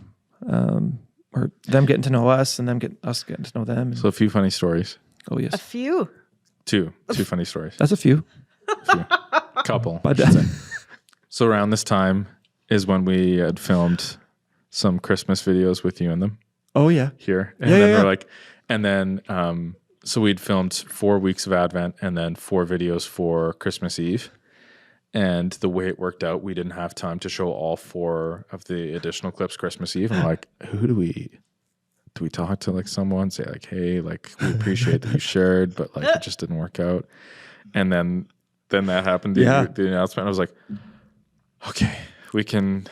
or them getting to know us and us getting to know them. So a few funny stories. Oh yes. A few. Two funny stories. That's a few. Couple. But, so around this time is when we had filmed some Christmas videos with you in them. Oh yeah. Here. And then we're like, so we'd filmed 4 weeks of Advent and then 4 videos for Christmas Eve. And the way it worked out, we didn't have time to show all 4 of the additional clips Christmas Eve. I'm like, do we talk to like someone, say like, hey, like we appreciate that you shared, but like it just didn't work out. And then that happened. The announcement. I was like, okay, we can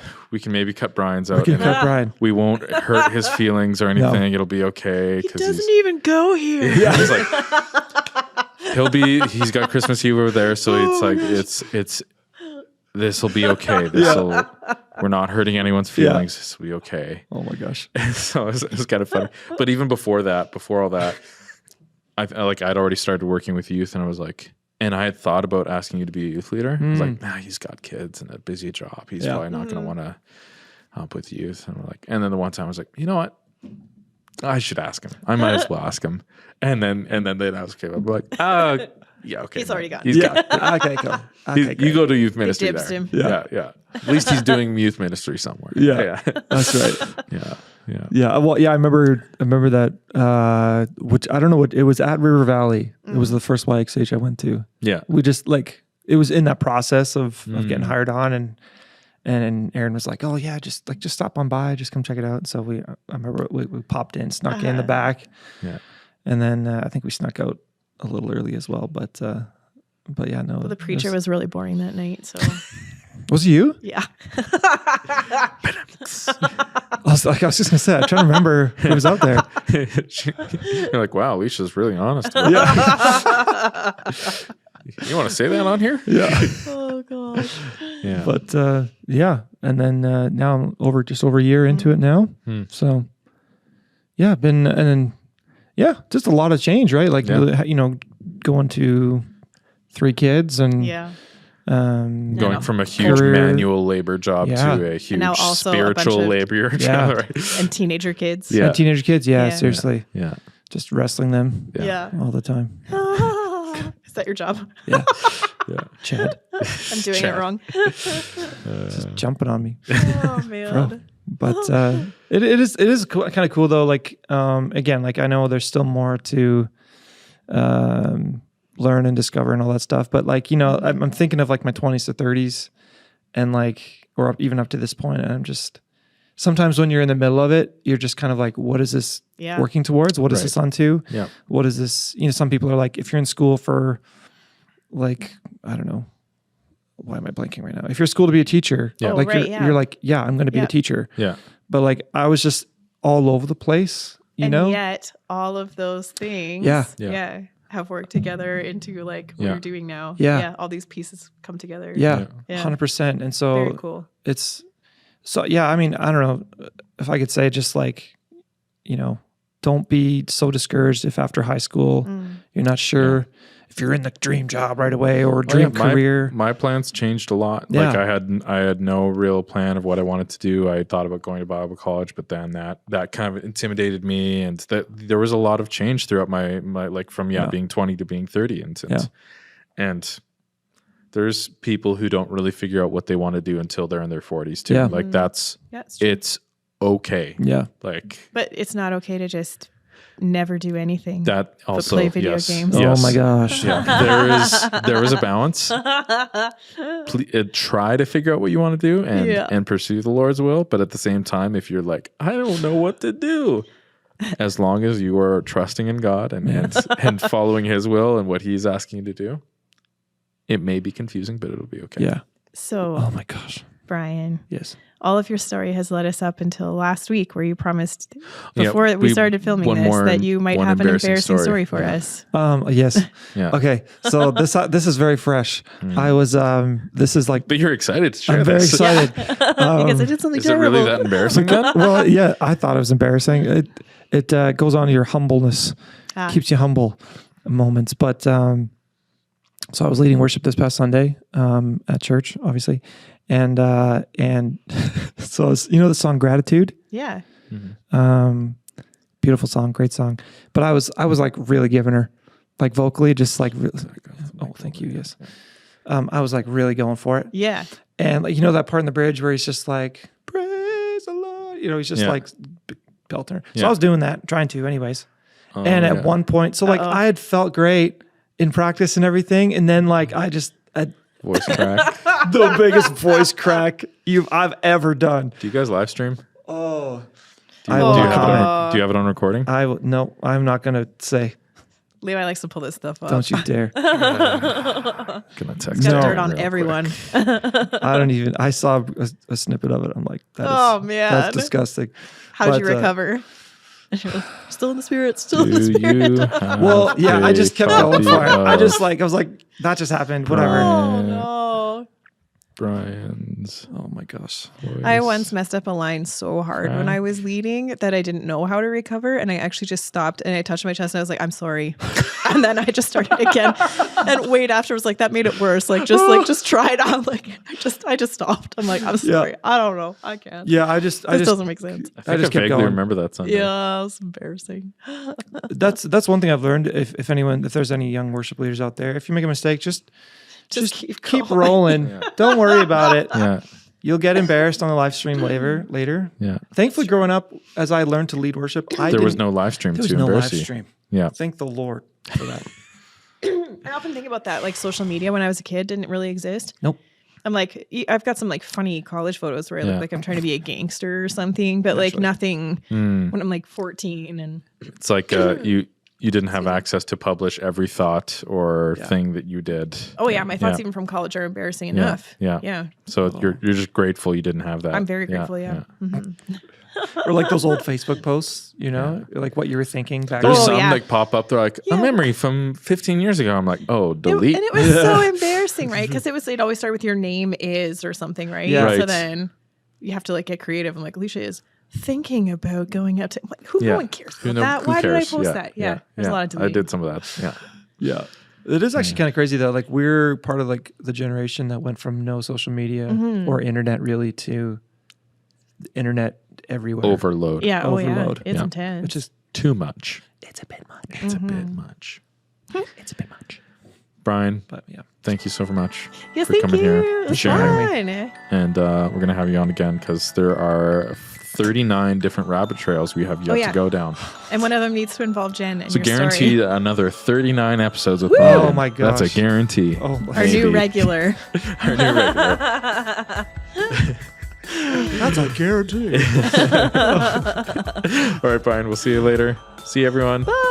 maybe cut Brian's out. We can cut Brian. We won't hurt his feelings or anything. No. It'll be okay. He doesn't even go here. Yeah. He's like, he's got Christmas Eve over there. So it's like, it's, this will be okay. We're not hurting anyone's feelings. This will be okay. Oh my gosh. And so it was kind of funny. But even before all that, I'd already started working with youth, and I was like, and I had thought about asking you to be a youth leader. I was like, he's got kids and a busy job. He's probably not going to want to help with youth. And we're like, and then the one time I was like, you know what? I should ask him. I might as well ask him. And then they asked him. I'm like, yeah, okay. He's already got. Okay, cool. Okay, you go to youth ministry there. Him. Yeah. At least he's doing youth ministry somewhere. Yeah. That's right. Yeah. Well, yeah. I remember that. Which I don't know what it was at River Valley. It was the first YXH I went to. Yeah. We just it was in that process of getting hired on, and Aaron was like, oh yeah, just stop on by, just come check it out. So I remember we popped in, snuck in the back. Yeah. And then I think we snuck out a little early as well, but yeah, no. Well, the preacher was really boring that night, so. Was it you? Yeah. I was just gonna say, I'm trying to remember who was out there. You're like, wow, Alicia's really honest. Yeah. You want to say that on here? Yeah. Oh gosh. Yeah. But yeah, and then now I'm just over a year into it now. So yeah, just a lot of change, right? Like going to 3 kids and going from a huge manual labor job to a huge spiritual labor job, right? And teenager kids. Yeah, teenager kids. Yeah, seriously. Yeah, just wrestling them. Yeah, all the time. Is that your job? Yeah. Chad. I'm doing it wrong. Just jumping on me. Oh man. Bro. But it is kind of cool though. Like again, like I know there's still more to learn and discover and all that stuff. But like I'm thinking of like my 20s to 30s, and like or even up to this point, and I'm just sometimes when you're in the middle of it, you're just kind of like, what is this working towards? What is this onto? Yeah. What is this? Some people are like, if you're in school for like I don't know. Why am I blanking right now? If you're school to be a teacher, you're like, yeah, I'm going to be a teacher. Yeah. But like, I was just all over the place, know? And yet all of those things have worked together into like what you're doing now. Yeah. All these pieces come together. Yeah. 100%. And so very cool. I mean, I don't know if I could say just like, don't be so discouraged if after high school, you're not sure if you're in the dream job right away or dream career. My plans changed a lot. Yeah. Like I had no real plan of what I wanted to do. I thought about going to Bible college, but then that kind of intimidated me, and there was a lot of change throughout my like from being 20 to being 30, and there's people who don't really figure out what they want to do until they're in their 40s too. Yeah. Like it's okay. Yeah. But it's not okay to just never do anything. That also play video games. Oh my gosh. Yeah. There is a balance. Try to figure out what you want to do and pursue the Lord's will. But at the same time, if you're like, I don't know what to do, as long as you are trusting in God and following His will and what He's asking you to do, it may be confusing, but it'll be okay. Yeah. So, oh my gosh. Brian, Yes. all of your story has led us up until last week, where you promised before we started filming this that you might have an embarrassing story for us. Yes. Yeah. Okay. So this is very fresh. I was this is like But you're excited to share I'm very this. excited. Because I did something Is it terrible. really that embarrassing then? Well, yeah, I thought it was embarrassing. It goes on to your humbleness, keeps you humble moments. But so I was leading worship this past Sunday at church, obviously, and so the song "Gratitude." Yeah. Beautiful song, great song. But I was like really giving her, like vocally, just like. Oh, thank you. Yes, I was like really going for it. Yeah. And like, that part in the bridge where he's just like, praise the Lord. He's just like belting her. So I was doing that, trying to anyways. And at one point, so like I had felt great in practice and everything. And then like I Voice crack. the biggest voice crack I've ever done. Do you guys live stream? Oh. Do you have it on recording? No, I'm not going to say. Levi likes to pull this stuff up. Don't you dare. Gonna text Got No. dirt on real everyone. I saw a snippet of it. I'm like, man. that's disgusting. How'd you But, recover? Still in the spirit. Still in the Do spirit. you have Well, yeah, I just kept going a for it. I copy was like, that just happened. Whatever. Oh no. Brian's Oh my gosh. voice? I once messed up a line so hard when I was leading that I didn't know how to recover, and I actually just stopped and I touched my chest and I was like, "I'm sorry," and then I just started again. And Wade afterwards like, that made it worse. Just try it out. Like I just stopped. I'm like, I'm sorry. I don't know. I can't. Yeah, This doesn't make sense. I think I just kept vaguely going. remember that Sunday. Yeah, it's embarrassing. That's one thing I've learned. If there's any young worship leaders out there, if you make a mistake, just keep going. rolling. Don't worry about it. Yeah. You'll get embarrassed on the live stream later. Yeah. Thankfully, growing up, as I learned to lead worship, There was no live stream there was to no live embarrass you. stream. Yeah. Thank the Lord for that. I often think about that, like social media when I was a kid didn't really exist. Nope. I'm like, I've got some like funny college photos where I look like I'm trying to be a gangster or something, but like nothing when I'm like 14 and It's like you didn't have access to publish every thought or thing that you did. oh yeah, my thoughts even from college are embarrassing enough. Yeah. So you're just grateful you didn't have that. I'm very grateful. Yeah. Mhm. Or like those old Facebook posts, like what you were thinking back There's Oh, some yeah. like pop up. They're like a memory from 15 years ago. I'm like, oh, delete. And it was so embarrassing, right? Because it always started with your name is or something, right? Yeah. Right. So then you have to like get creative. I'm like, Alicia is thinking about going out to. I'm like, no one cares about that. Why did I post that? Yeah. There's a lot of delete. I did some of that. Yeah. Yeah. It is actually kind of crazy though. Like we're part of like the generation that went from no social media or internet really to the internet everywhere. Overload. Yeah. Oh yeah. Overload. It's Yeah. intense. Which is Too much. it's a bit much. It's a bit much. It's a bit much. Brian, But yeah. thank you so much yes, for thank coming you. here It and was sharing. fun. And we're going to have you on again because there are 39 different rabbit trails we have yet to go down. And one of them needs to involve Jen and So your guaranteed story. another 39 episodes with Woo! Brian. Oh my That's a gosh. guarantee. Oh my Our new Maybe. regular. Our new regular. That's a guarantee. All right, Brian, we'll see you later. See you, everyone. Bye.